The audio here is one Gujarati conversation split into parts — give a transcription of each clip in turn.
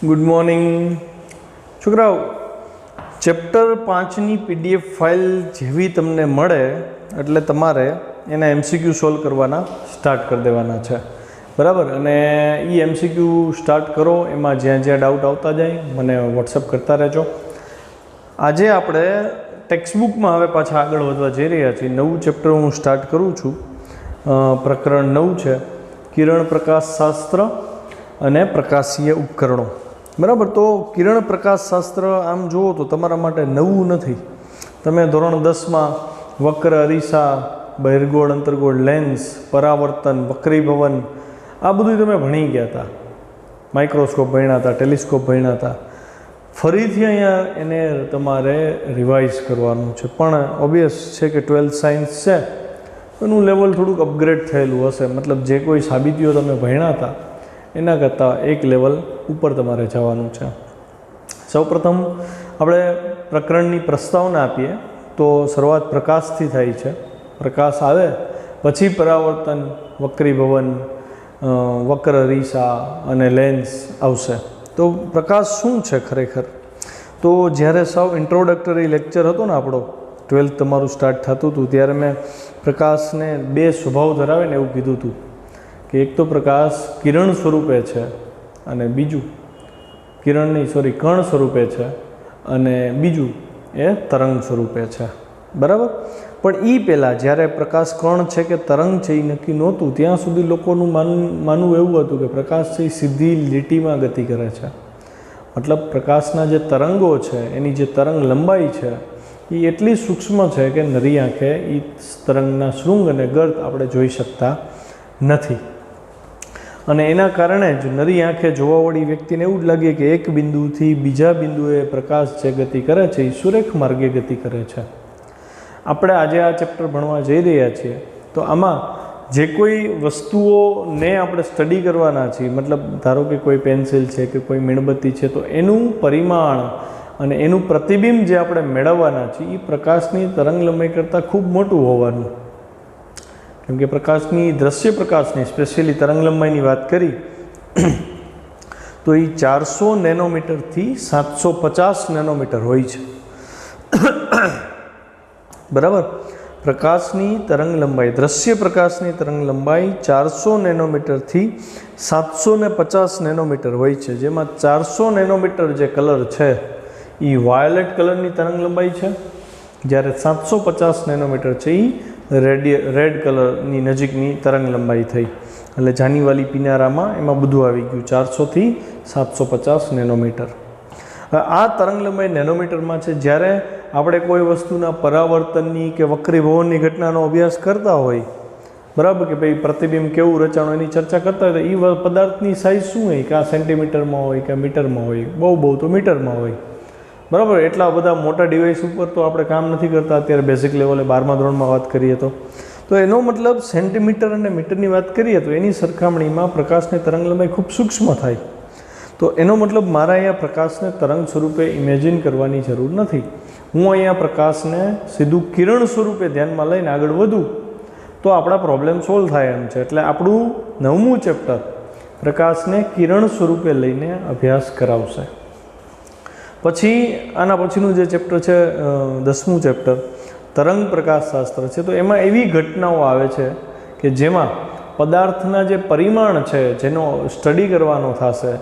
ગુડ મોર્નિંગ છોકરાઓ, ચેપ્ટર 5ની PDF ફાઇલ જેવી તમને મળે એટલે તમારે એના MCQ સોલ્વ કરવાના સ્ટાર્ટ કરી દેવાના છે, બરાબર? અને એ MCQ સ્ટાર્ટ કરો, એમાં જ્યાં જ્યાં ડાઉટ આવતા જાય મને વોટ્સઅપ કરતા રહેજો. આજે આપણે ટેક્સ્ટબુકમાં હવે પાછા આગળ વધવા જઈ રહ્યા છીએ. નવું ચેપ્ટર હું સ્ટાર્ટ કરું છું. પ્રકરણ 9 છે, કિરણ પ્રકાશ શાસ્ત્ર અને પ્રકાશીય ઉપકરણો, બરાબર? તો કિરણ પ્રકાશ શાસ્ત્ર આમ જુઓ તો તમારા માટે નવું નથી. તમે ધોરણ 10માં વક્ર, અરીસા, બહિર્ગોળ, અંતર્ગોળ, લેન્સ, પરાવર્તન, વક્રીભવન આ બધું તમે ભણી ગયા હતા. માઇક્રોસ્કોપ ભણ્યા હતા, ટેલિસ્કોપ ભણ્યા હતા. ફરીથી અહીંયા એને તમારે રિવાઇઝ કરવાનું છે. પણ ઓબ્વિયસ છે કે 12th સાયન્સ છે એનું લેવલ થોડુંક અપગ્રેડ થયેલું હશે. મતલબ જે કોઈ સાબિતીઓ તમે ભણ્યા હતા એના કરતાં એક લેવલ ઉપર તમારે જવાનું છે. સૌપ્રથમ આપણે પ્રકરણની પ્રસ્તાવના આપીએ તો શરૂઆત પ્રકાશથી થાય છે. પ્રકાશ આવે પછી પરાવર્તન, વક્રીભવન, વક્ર, અરીસા અને લેન્સ આવશે. તો પ્રકાશ શું છે ખરેખર? તો જ્યારે સાવ ઇન્ટ્રોડક્ટરી લેક્ચર હતો ને આપણો, 12th તમારું સ્ટાર્ટ થતું હતું, ત્યારે મેં પ્રકાશને બે સ્વભાવ ધરાવે ને એવું કીધું હતું કે એક તો પ્રકાશ કિરણ સ્વરૂપે છે અને બીજું કણ સ્વરૂપે છે અને બીજું એ તરંગ સ્વરૂપે છે, બરાબર? પણ એ પહેલાં જ્યારે પ્રકાશ કણ છે કે તરંગ છે એ નક્કી નહોતું ત્યાં સુધી લોકોનું માનવું એવું હતું કે પ્રકાશ છે એ સીધી લીટીમાં ગતિ કરે છે. મતલબ પ્રકાશના જે તરંગો છે એની જે તરંગ લંબાઈ છે એ એટલી સૂક્ષ્મ છે કે નરી આંખે એ તરંગના શૃંગ અને ગર્ત આપણે જોઈ શકતા નથી. અને એના કારણે જ નરી આંખે જોવાવાળી વ્યક્તિને એવું જ લાગે કે એક બિંદુથી બીજા બિંદુએ પ્રકાશ જે ગતિ કરે છે એ સુરેખ માર્ગે ગતિ કરે છે. આપણે આજે આ ચેપ્ટર ભણવા જઈ રહ્યા છીએ તો આમાં જે કોઈ વસ્તુઓને આપણે સ્ટડી કરવાના છીએ, મતલબ ધારો કે કોઈ પેન્સિલ છે કે કોઈ મીણબત્તી છે, તો એનું પરિમાણ અને એનું પ્રતિબિંબ જે આપણે મેળવવાના છીએ એ પ્રકાશની તરંગ લંબાઈ કરતાં ખૂબ મોટું હોવાનું. કેમ કે પ્રકાશની દ્રશ્ય પ્રકાશની સ્પેશિયલી તરંગ લંબાઈની વાત કરી તો એ 400 નેનોમીટરથી 750 નેનોમીટર હોય છે, બરાબર? પ્રકાશની તરંગ લંબાઈ, દ્રશ્ય પ્રકાશની તરંગ લંબાઈ 400 નેનોમીટરથી 750 નેનોમીટર હોય છે. જેમાં 400 નેનોમીટર જે કલર છે એ વાયોલેટ કલરની તરંગ લંબાઈ છે, જ્યારે 750 નેનોમીટર છે એ રેડ કલરની નજીકની તરંગ લંબાઈ થઈ. એટલે જાનીવાલી પિનારામાં એમાં બધું આવી ગયું, 400થી 750 નેનોમીટર. આ તરંગ લંબાઈ નેનોમીટરમાં છે. જ્યારે આપણે કોઈ વસ્તુના પરાવર્તનની કે વક્રીભવનની ઘટનાનો અભ્યાસ કરતા હોય, બરાબર, કે ભાઈ પ્રતિબિંબ કેવું રચાણું એની ચર્ચા કરતા હોય તો એ પદાર્થની સાઇઝ શું હોય, કે આ સેન્ટીમીટરમાં હોય કે મીટરમાં હોય, બહુ તો મીટરમાં હોય, બરાબર? એટલા બધા મોટા ડિવાઇસ ઉપર તો આપણે કામ નથી કરતા અત્યારે. બેઝિક લેવલે 12મા ધોરણમાં વાત કરીએ તો એનો મતલબ સેન્ટીમીટર અને મીટરની વાત કરીએ તો એની સરખામણીમાં પ્રકાશની તરંગ લંબાઈ ખૂબ સૂક્ષ્મ થાય. તો એનો મતલબ મારા અહીંયા પ્રકાશને તરંગ સ્વરૂપે ઇમેજિન કરવાની જરૂર નથી. હું અહીંયા પ્રકાશને સીધું કિરણ સ્વરૂપે ધ્યાનમાં લઈને આગળ વધું તો આપણા પ્રોબ્લેમ સોલ્વ થાય એમ છે. એટલે આપણું 9મું ચેપ્ટર પ્રકાશને કિરણ સ્વરૂપે લઈને અભ્યાસ કરાવશે. પછી આના પછીનું જે ચેપ્ટર છે 10મું ચેપ્ટર તરંગ પ્રકાશ શાસ્ત્ર છે. તો એમાં એવી ઘટનાઓ આવે છે કે જેમાં પદાર્થના જે પરિમાણ છે જેનો સ્ટડી કરવાનો થશે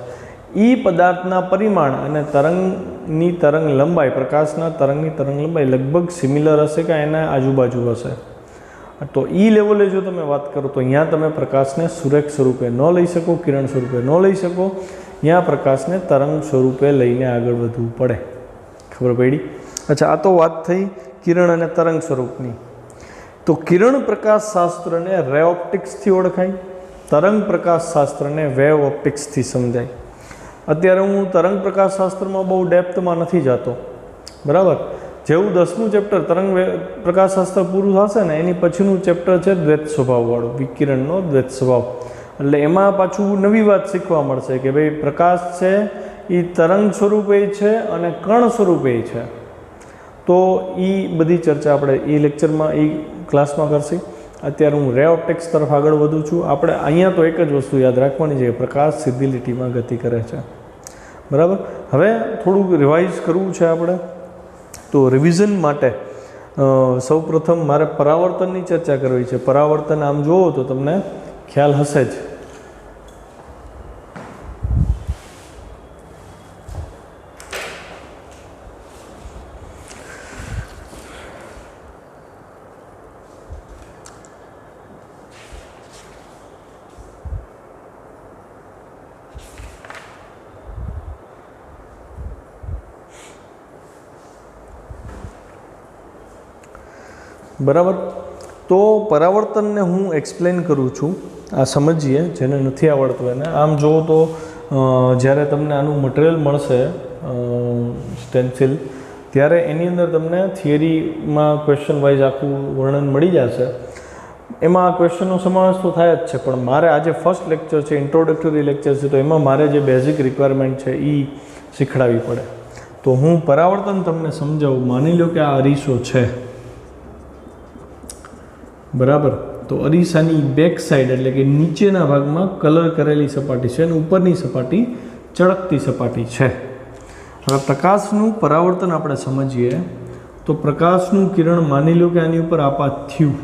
એ પદાર્થના પરિમાણ અને તરંગની તરંગ લંબાઈ, પ્રકાશના તરંગની તરંગ લંબાઈ લગભગ સિમિલર હશે કે એના આજુબાજુ હશે. તો એ લેવલે જો તમે વાત કરો તો અહીંયા તમે પ્રકાશને સુરેખ સ્વરૂપે ન લઈ શકો, કિરણ સ્વરૂપે ન લઈ શકો. ત્યાં પ્રકાશને તરંગ સ્વરૂપે લઈને આગળ વધવું પડે. ખબર પડી? અચ્છા, આ તો વાત થઈ કિરણ અને તરંગ સ્વરૂપની. તો કિરણ પ્રકાશ શાસ્ત્રને રે ઓપ્ટિક્સથી ઓળખાય, તરંગ પ્રકાશ શાસ્ત્રને વેવ ઓપ્ટિક્સથી સમજાય. અત્યારે હું તરંગ પ્રકાશ શાસ્ત્રમાં બહુ ડેપ્થમાં નથી જતો, બરાબર? જેવું 10મું ચેપ્ટર તરંગ પ્રકાશ શાસ્ત્ર પૂરું થશે ને એની પછીનું ચેપ્ટર છે દ્વૈત સ્વભાવવાળું, વિકિરણનો દ્વૈત સ્વભાવ. એટલે એમાં પાછું નવી વાત શીખવા મળશે કે ભાઈ પ્રકાશ છે એ તરંગ સ્વરૂપે છે અને કણ સ્વરૂપે છે. તો એ બધી ચર્ચા આપણે એ લેક્ચરમાં, એ ક્લાસમાં કરશે. અત્યારે હું રે ઓપ્ટિક્સ તરફ આગળ વધું છું. આપણે અહીંયા તો એક જ વસ્તુ યાદ રાખવાની છે કે પ્રકાશ સીધી લીટીમાં ગતિ કરે છે, બરાબર. હવે થોડુંક રિવાઇઝ કરવું છે આપણે, તો રિવિઝન માટે સૌપ્રથમ મારે પરાવર્તનની ચર્ચા કરવી છે. પરાવર્તન આમ જુઓ તો તમને ખ્યાલ હશે જ. બરાબર. તો પરાવર્તનને હું એક્સપ્લેન કરું છું, આ સમજીએ જેને નથી આવડતું એને. આમ જુઓ તો જ્યારે તમને આનું મટીરિયલ મળશે સ્ટેન્સિલ, ત્યારે એની અંદર તમને થિયરીમાં ક્વેશ્ચન વાઇઝ આખું વર્ણન મળી જશે. એમાં આ ક્વેશ્ચનનો સમાવેશ તો થાય જ છે, પણ મારે આજે ફર્સ્ટ લેક્ચર છે, ઇન્ટ્રોડક્ટરી લેક્ચર છે, તો એમાં મારે જે બેઝિક રિક્વાયરમેન્ટ છે એ શીખડાવવી પડે. તો હું પરાવર્તન તમને સમજાવું. માની લો કે આ અરીસો છે, બરાબર. તો અરીસાની બેક સાઈડ એટલે કે નીચેના ભાગમાં કલર કરેલી સપાટી છે અને ઉપરની સપાટી ચળકતી સપાટી છે. હવે પ્રકાશનું પરાવર્તન આપણે સમજીએ તો પ્રકાશનું કિરણ માની લો કે આની ઉપર આપાત થયું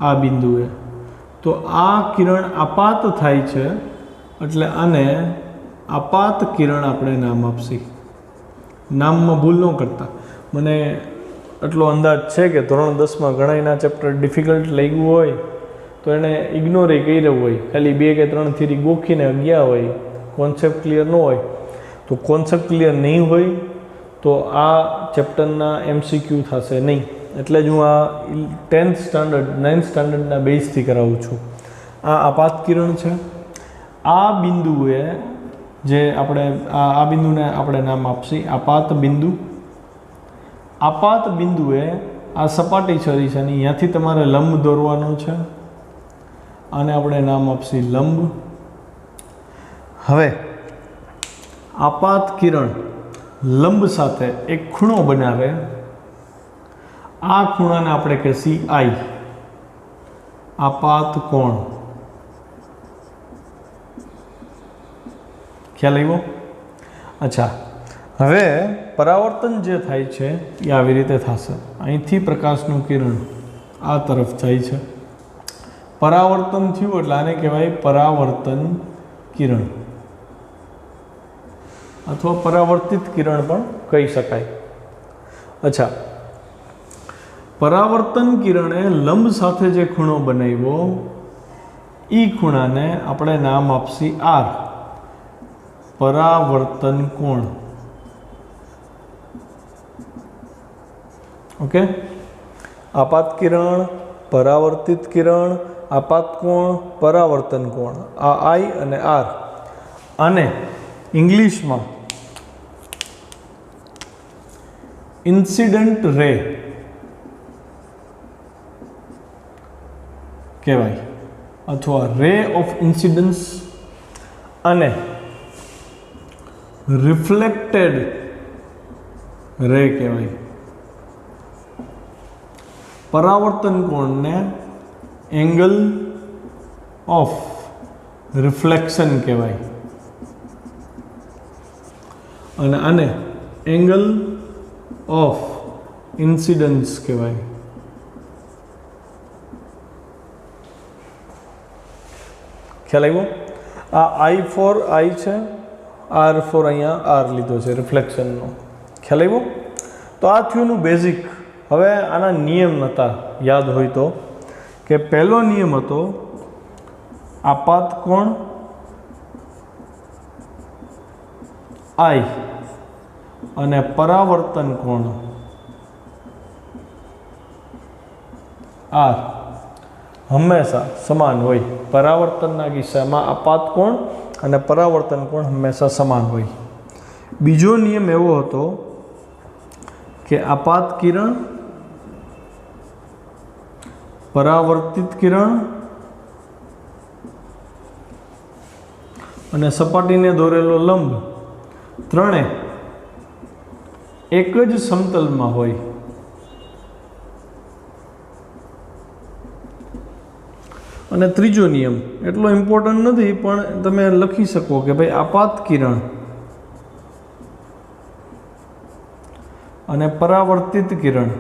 આ બિંદુએ, તો આ કિરણ આપાત થાય છે એટલે આને આપાત કિરણ આપણે નામ આપશી. નામમાં ભૂલ ન કરતા. મને એટલો અંદાજ છે કે ધોરણ 10માં ઘણા એના ચેપ્ટર ડિફિકલ્ટ લાગ્યું હોય તો એને ઇગ્નોર કર્યું હોય, ખાલી 2 કે 3 થિયરી ગોખીને ગયા હોય, કોન્સેપ્ટ ક્લિયર ન હોય. તો કોન્સેપ્ટ ક્લિયર નહીં હોય તો આ ચેપ્ટરના MCQ થશે નહીં. એટલે જ હું આ 10th સ્ટાન્ડર્ડ 9th સ્ટાન્ડર્ડના બેઝથી કરાવું છું. આ આપાત કિરણ છે. આ બિંદુએ જે આપણે આ બિંદુને આપણે નામ આપશી આપાત બિંદુ. આપાત બિંદુએ આ સપાટી છે અરીસાની, અહીંયાથી તમારે લંબ દોરવાનો છે, આને આપણે નામ આપશી લંબ. હવે આપાત કિરણ લંબ સાથે એક ખૂણો બનાવે, આ ખૂણાને આપણે કહેશી I, આપાત કોણ. ખ્યાલ આવ્યો? અચ્છા, હવે પરાવર્તન જે થાય છે એ આવી રીતે થશે. અહીંથી પ્રકાશનું કિરણ આ તરફ જાય છે, પરાવર્તન થયું એટલે આને કહેવાય પરાવર્તન કિરણ અથવા પરાવર્તિત કિરણ પણ કહી શકાય. અચ્છા, પરાવર્તન કિરણે લંબ સાથે જે ખૂણો બનાવ્યો એ ખૂણાને આપણે નામ આપશી R, પરાવર્તન કોણ. ઓકે. આપાત કિરણ, પરાવર્તિત કિરણ, આપાત કોણ, પરાવર્તન કોણ, આ I અને R. અને ઇંગ્લિશમાં ઇન્સિડન્ટ રે કહેવાય અથવા રે ઓફ ઇન્સિડન્સ અને રિફ્લેક્ટેડ રે કહેવાય. પરાવર્તન કોણને એંગલ ઓફ રિફ્લેક્શન કહેવાય અને આને એંગલ ઓફ ઇન્સિડન્સ કહેવાય. ખ્યાલ આવ્યો? આ I ફોર I છે, R ફોર અહીંયા R લીધો છે રિફ્લેક્શનનો. ખ્યાલ આવ્યો? તો આ થયુંનું બેઝિક. હવે આના નિયમ હતા, યાદ હોય તો, કે પહેલો નિયમ હતો આપાત કોણ I અને પરાવર્તન કોણ R હંમેશા સમાન હોય. પરાવર્તનના કિસ્સામાં આપાત કોણ અને પરાવર્તન કોણ હંમેશા સમાન હોય. બીજો નિયમ એવો હતો કે આપાત કિરણ, પરાવર્તિત કિરણ અને સપાટીને દોરેલો લંબ ત્રણે એક જ સમતલમાં હોય. અને ત્રીજો નિયમ એટલો ઇમ્પોર્ટન્ટ નથી, પણ તમે લખી શકો કે ભાઈ આપાત કિરણ અને પરાવર્તિત કિરણ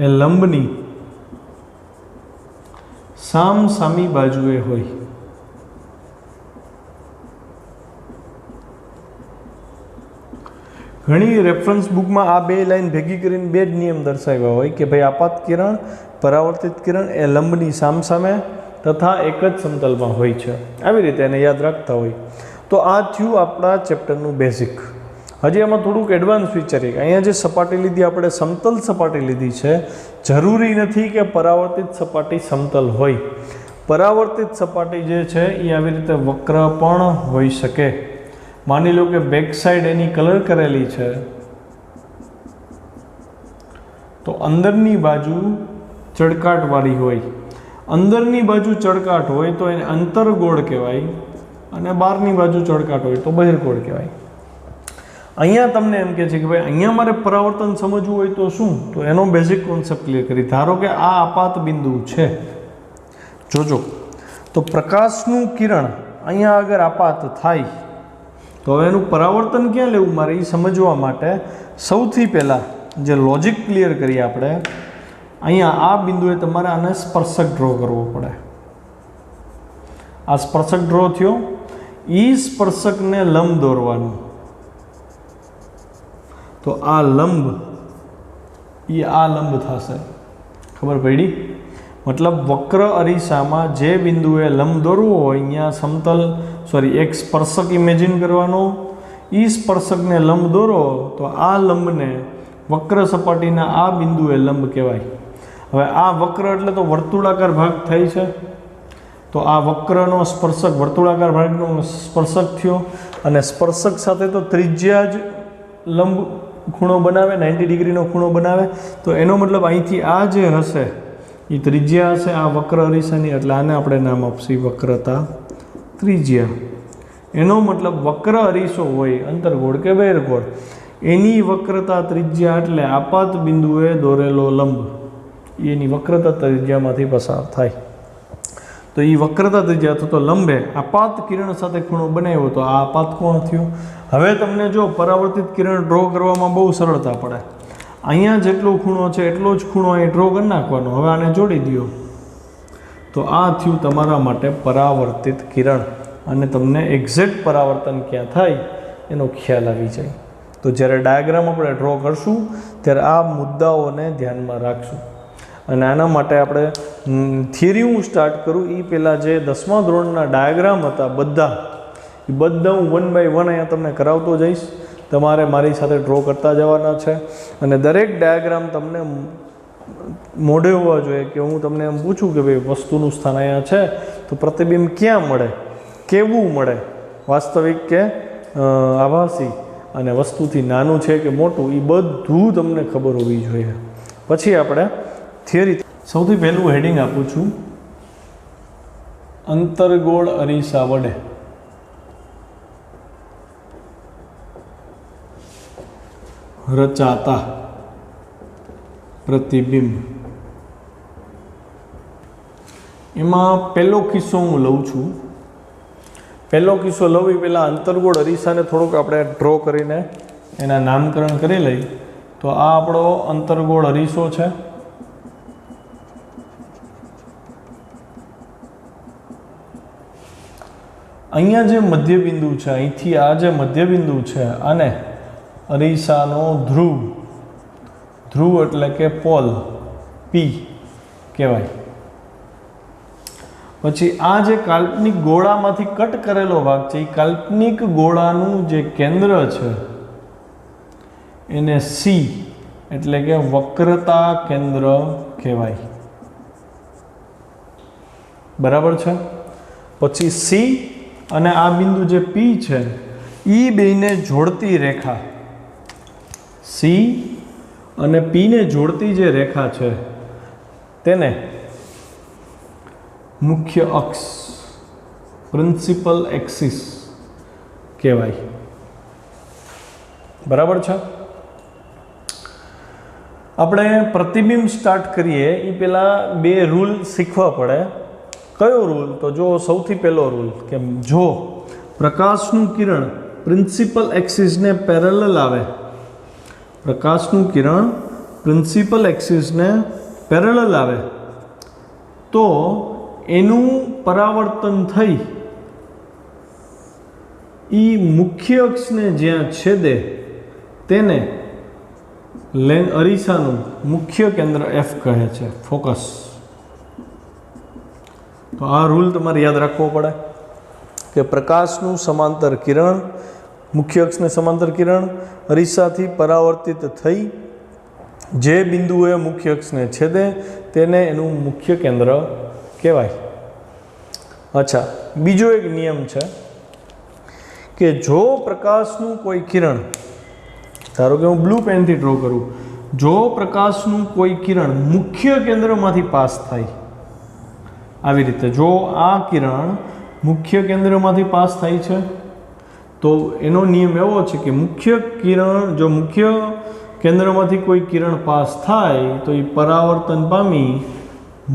એ લંબની સામસામી બાજુએ હોય. ઘણી રેફરન્સ બુકમાં આ બે લાઈન ભેગી કરીને બે જ નિયમ દર્શાવ્યા હોય કે ભાઈ આપાત કિરણ પરાવર્તિત કિરણ એ લંબની સામસામે તથા એક જ સમતલમાં હોય છે. આવી રીતે એને યાદ રાખતા હોય. તો આ થયું આપણા ચેપ્ટરનું બેઝિક. હજી આમાં થોડુંક એડવાન્સ વિચારીએ. અહીંયા જે સપાટી લીધી આપણે સમતલ સપાટી લીધી છે. જરૂરી નથી કે પરાવર્તિત સપાટી સમતલ હોય. પરાવર્તિત સપાટી જે છે એ આવી રીતે વક્ર પણ હોઈ શકે. માની લો કે બેક સાઈડ એની કલર કરેલી છે તો અંદરની બાજુ ચળકાટવાળી હોય. અંદરની બાજુ ચળકાટ હોય તો એને અંતરગોળ કહેવાય અને બહારની બાજુ ચળકાટ હોય તો બહિર્ગોળ કહેવાય. અહીંયા તમને એમ કહે છે કે ભાઈ અહીંયા મારે પરાવર્તન સમજવું હોય તો શું? તો એનો બેઝિક કોન્સેપ્ટ ક્લિયર કરી. ધારો કે આ આપાત બિંદુ છે, જોજો તો પ્રકાશનું કિરણ અહીંયા આગળ આપાત થાય તો હવે એનું પરાવર્તન ક્યાં લેવું મારે એ સમજવા માટે સૌથી પહેલાં જે લોજિક ક્લિયર કરીએ આપણે, અહીંયા આ બિંદુએ તમારે આને સ્પર્શક ડ્રો કરવો પડે. આ સ્પર્શક ડ્રો થયો, એ સ્પર્શકને લંબ દોરવાનું. તો આ લંબ એ આ લંબ થશે. ખબર પડી? મતલબ વક્ર અરીસામાં જે બિંદુએ લંબ દોરવો હોય અહીંયા એક સ્પર્શક ઇમેજિન કરવાનો, એ સ્પર્શકને લંબ દોરો તો આ લંબને વક્ર સપાટીના આ બિંદુએ લંબ કહેવાય. હવે આ વક્ર એટલે તો વર્તુળાકાર ભાગ થાય છે. તો આ વક્રનો સ્પર્શક વર્તુળાકાર ભાગનો સ્પર્શક થયો અને સ્પર્શક સાથે તો ત્રિજ્યા જ લંબ ખૂણો બનાવે, 90 ડિગ્રીનો ખૂણો બનાવે. તો એનો મતલબ અહીંથી આ જે હશે એ ત્રિજ્યા હશે આ વક્ર અરીસાની, એટલે આને આપણે નામ આપશું વક્રતા ત્રિજ્યા. એનો મતલબ વક્ર અરીસો હોય અંતરગોળ કે બહિર્ગોળ, એની વક્રતા ત્રિજ્યા એટલે આપાત બિંદુએ દોરેલો લંબ એની વક્રતા ત્રિજ્યામાંથી પસાર થાય. તો એ વક્રતા ત્રિજ્યા અથવા તો લંબે આપાત કિરણ સાથે ખૂણો બનાવ્યો તો આ આપાત કોણ થયું? હવે તમને જો પરાવર્તિત કિરણ ડ્રો કરવામાં બહુ સરળતા પડે. અહીંયા જેટલો ખૂણો છે એટલો જ ખૂણો અહીં ડ્રો કરી નાખવાનો. હવે આને જોડી દો તો આ થયું તમારા માટે પરાવર્તિત કિરણ અને તમને એક્ઝેક્ટ પરાવર્તન ક્યાં થાય એનો ખ્યાલ આવી જાય. તો જ્યારે ડાયાગ્રામ આપણે ડ્રો કરશું ત્યારે આ મુદ્દાઓને ધ્યાનમાં રાખશું. અને આના માટે આપણે થિયરી હું સ્ટાર્ટ કરું એ પહેલાં જે 10મા ધોરણના ડાયાગ્રામ હતા બધા હું 1 બાય 1 અહીંયા તમને કરાવતો જઈશ. તમારે મારી સાથે ડ્રો કરતા જવાના છે અને દરેક ડાયાગ્રામ તમને મોઢે હોવા જોઈએ કે હું તમને એમ પૂછું કે ભાઈ વસ્તુનું સ્થાન અહીંયા છે તો પ્રતિબિંબ ક્યાં મળે, કેવું મળે, વાસ્તવિક કે આભાસી, અને વસ્તુથી નાનું છે કે મોટું, એ બધું તમને ખબર હોવી જોઈએ. પછી આપણે થિયરી. સૌથી પહેલું હેડિંગ આપું છું, અંતરગોળ અરીસા વડે રચાતા પ્રતિબિંબ. એમાં પહેલો કિસ્સો હું લઉં છું. પહેલો કિસ્સો લઉં એ પહેલાં અંતરગોળ અરીસાને થોડુંક આપણે ડ્રો કરીને એના નામકરણ કરી લઈ. તો આ આપણો અંતરગોળ અરીસો છે. અહીંયા જે મધ્યબિંદુ છે, અહીંથી આ જે મધ્યબિંદુ છે અને અરીસાનો ધ્રુવ એટલે કે પોલ પી કહેવાય. પછી આ જે કાલ્પનિક ગોળામાંથી કટ કરેલો ભાગ છે, એ કાલ્પનિક ગોળાનું જે કેન્દ્ર છે એને સી એટલે કે વક્રતા કેન્દ્ર કહેવાય. બરાબર છે? પછી સી અને આ બિંદુ જે પી છે એ બેને જોડતી રેખા, સી અને પીને જોડતી જે રેખા છે તેને મુખ્ય અક્ષ પ્રિન્સિપલ એક્સિસ કહેવાય. બરાબર છે? આપણે પ્રતિબિંબ સ્ટાર્ટ કરીએ એ પહેલાં બે રૂલ શીખવા પડે. કયો રૂલ? તો જો સૌથી પહેલો રૂલ કે જો પ્રકાશનું કિરણ પ્રિન્સિપલ એક્સિસને પેરેલલ આવે, પ્રકાશનું કિરણ પ્રિન્સિપલ એક્સિસને પેરેલલ આવે તો એનું પરાવર્તન થઈ એ મુખ્ય અક્ષને જ્યાં છેદે તેને અરીસાનું મુખ્ય કેન્દ્ર એફ કહે છે, ફોકસ. તો આ રૂલ તમારે યાદ રાખવો પડે કે પ્રકાશનું સમાંતર કિરણ, મુખ્ય અક્ષને સમાંતર કિરણ અરીસાથી પરાવર્તિત થઈ જે બિંદુએ મુખ્ય અક્ષને છેદે તેને એનું મુખ્ય કેન્દ્ર કહેવાય. અચ્છા, બીજો એક નિયમ છે કે જો પ્રકાશનું કોઈ કિરણ, ધારો કે હું બ્લુ પેનથી ડ્રો કરું, જો પ્રકાશનું કોઈ કિરણ મુખ્ય કેન્દ્રમાંથી પાસ થાય, આવી રીતે જો આ કિરણ મુખ્ય કેન્દ્રમાંથી પાસ થાય છે તો એનો નિયમ એવો છે કે મુખ્ય કિરણ, જો મુખ્ય કેન્દ્રમાંથી કોઈ કિરણ પાસ થાય તો એ પરાવર્તન પામી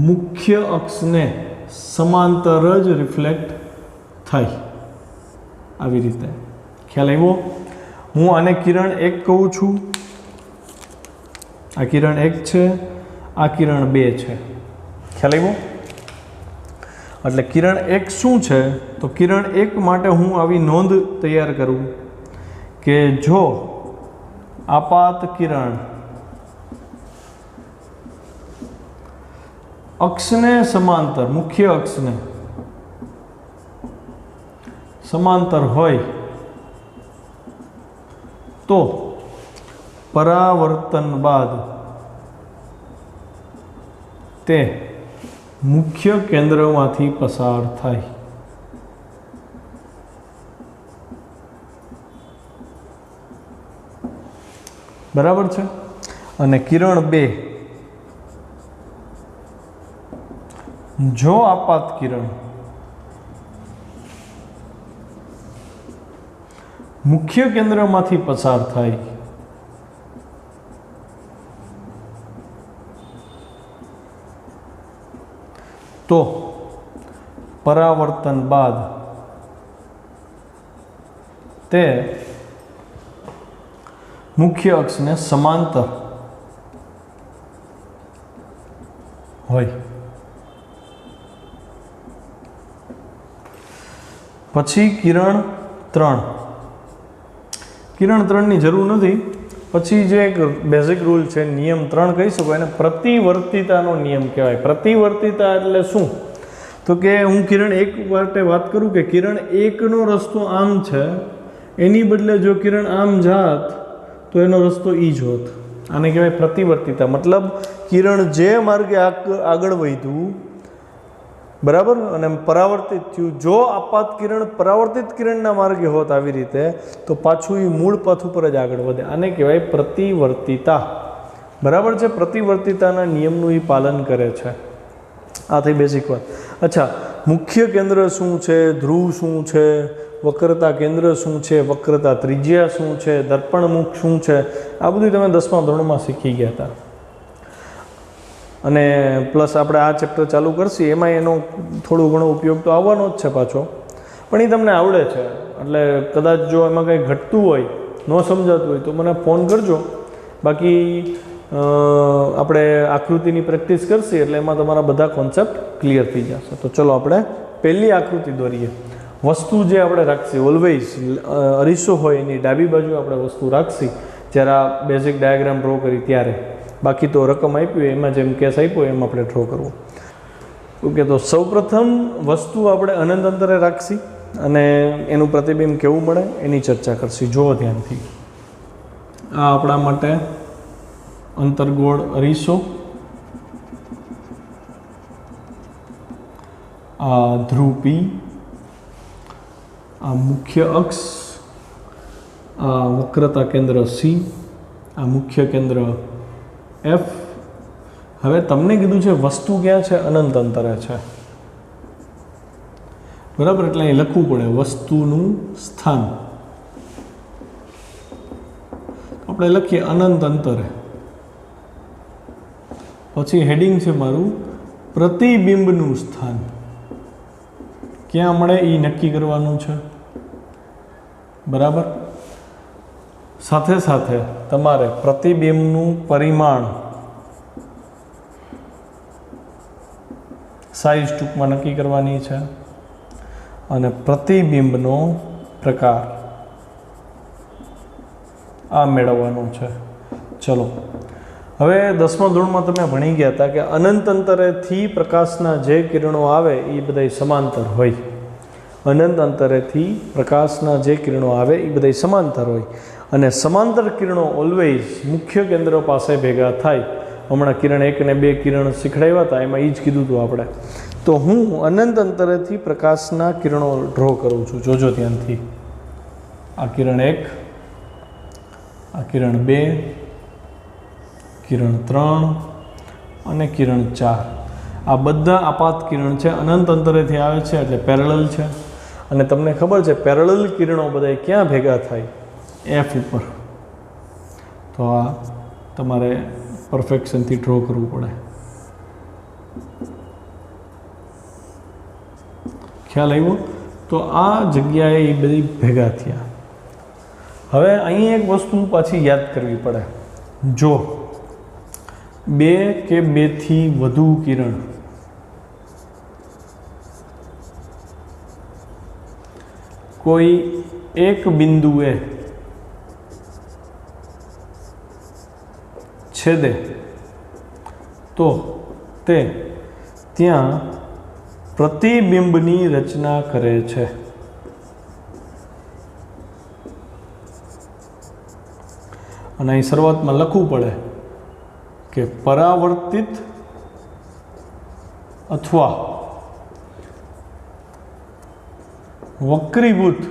મુખ્ય અક્ષને સમાંતર જ રિફ્લેક્ટ થાય. આવી રીતે ખ્યાલ આવ્યો? હું આને કિરણ 1 કહું છું, આ કિરણ 1 છે, આ કિરણ 2 છે. ખ્યાલ આવ્યો? એટલે કિરણ 1 શું છે? તો કિરણ 1 માટે હું આવી નોંધ તૈયાર કરું કે જો આપાત કિરણ અક્ષને સમાંતર, મુખ્ય અક્ષને સમાંતર હોય તો પરાવર્તન બાદ તે મુખ્ય કેન્દ્રમાંથી પસાર થાય. બરાબર છે? અને કિરણ 2, જો આપાત કિરણ મુખ્ય કેન્દ્રમાંથી પસાર થાય તો પરાવર્તન બાદ તે મુખ્ય અક્ષને સમાંતર હોય. પછી કિરણ 3, કિરણ 3ની જરૂર નથી. પછી જે એક બેઝિક રૂલ છે, નિયમ 3 કહી શકો, એને પ્રતિવર્તિતાનો નિયમ કહેવાય. પ્રતિવર્તિતા એટલે શું? તો કે હું કિરણ 1 માટે વાત કરું કે કિરણ 1નો રસ્તો આમ છે, એની બદલે જો કિરણ આમ જાત તો એનો રસ્તો ઈ જ હોત. આને કહેવાય પ્રતિવર્તિતા. મતલબ કિરણ જે માર્ગે આગળ વધ્યું, બરાબર, અને પરાવર્તિત થયું, જો આપાત કિરણ પરાવર્તિત કિરણના માર્ગે હોત આવી રીતે તો પાછું એ મૂળ પથ ઉપર જ આગળ વધે. આને કહેવાય પ્રતિવર્તિતા. બરાબર છે? પ્રતિવર્તિતાના નિયમનું એ પાલન કરે છે. આ થઈ બેઝિક વાત. અચ્છા, મુખ્ય કેન્દ્ર શું છે, ધ્રુવ શું છે, વક્રતા કેન્દ્ર શું છે, વક્રતા ત્રિજ્યા શું છે, દર્પણમુખ શું છે, આ બધું તમે 10મા ધોરણમાં શીખી ગયા હતા. અને પ્લસ આપણે આ ચેપ્ટર ચાલુ કરશી એમાં એનો થોડો ઘણો ઉપયોગ તો આવવાનો જ છે પાછો, પણ એ તમને આવડે છે. એટલે કદાચ જો એમાં કંઈ ઘટતું હોય, ન સમજાતું હોય તો મને ફોન કરજો. બાકી આપણે આકૃતિની પ્રેક્ટિસ કરશી એટલે એમાં તમારા બધા કોન્સેપ્ટ ક્લિયર થઈ જશે. તો ચલો આપણે પહેલી આકૃતિ દોરીએ. વસ્તુ જે આપણે રાખશી ઓલવેઝ અરીસો હોય એની ડાબી બાજુ આપણે વસ્તુ રાખશી જ્યારે આ બેઝિક ડાયાગ્રામ ડ્રો કરી ત્યારે. બાકી તો રકમ આપી હોય એમાં જેમ કેસ આપ્યો એમ આપણે ડ્રો કરવું. ઓકે, તો સૌપ્રથમ વસ્તુ આપણે અનંત અંતરે રાખશી અને એનું પ્રતિબિંબ કેવું મળે એની ચર્ચા કરશી. જુઓ ધ્યાનથી. આ આપણા માટે અંતર્ગોળ અરીસો, આ ધ્રુવ P, આ મુખ્ય અક્ષ, આ વક્રતા કેન્દ્ર C, આ મુખ્ય કેન્દ્ર F. હવે તમને કીધું છે વસ્તુ ક્યાં છે? અનંત અંતરે છે. બરાબર? એટલે અહીં લખવું પડે વસ્તુનું સ્થાન. આપણે લખીએ અનંત અંતરે. પછી હેડિંગ છે મારું પ્રતિબિંબનું સ્થાન. ક્યાં મળે એ નક્કી કરવાનું છે. બરાબર. સાથે સાથે તમારે પ્રતિબિંબનું પરિમાણ, સાઈઝ ટૂંકમાં નક્કી કરવાની છે, અને પ્રતિબિંબનો પ્રકાર આ મેળવવાનો છે. ચલો, હવે 10મા ધોરણમાં તમે ભણી ગયા હતા કે અનંત અંતરેથી પ્રકાશના જે કિરણો આવે એ બધા સમાંતર હોય. અનંત અંતરેથી પ્રકાશના જે કિરણો આવે એ બધા સમાંતર હોય, અને સમાંતર કિરણો ઓલવેઝ મુખ્ય કેન્દ્ર પાસે ભેગા થાય. હમણાં કિરણ 1 અને 2 કિરણ શીખડાવ્યા હતા, એમાં એ જ કીધું હતું આપણે. તો હું અનંત અંતરેથી પ્રકાશના કિરણો ડ્રો કરું છું. જોજો ધ્યાનથી. આ કિરણ 1, આ કિરણ 2, કિરણ 3 અને કિરણ 4. આ બધા આપાત કિરણ છે, અનંત અંતરેથી આવે છે એટલે પેરેલલ છે. અને તમને ખબર છે પેરેલલ કિરણો બધા ક્યાં ભેગા થાય? એફ ઉપર. તો આ તમારે પરફેક્શનથી ડ્રો કરવું પડે. ખ્યાલ આવ્યો? તો આ જગ્યાએ એ બધી ભેગા થયા. હવે અહીં એક વસ્તુ પાછી યાદ કરવી પડે. જો 2 કે 2 થી વધુ કિરણ કોઈ એક બિંદુએ છેદે તો તે ત્યાં પ્રતિબિંબની રચના કરે છે. અને અહીં શરૂઆતમાં લખવું પડે કે પરાવર્તિત અથવા વક્રીભૂત,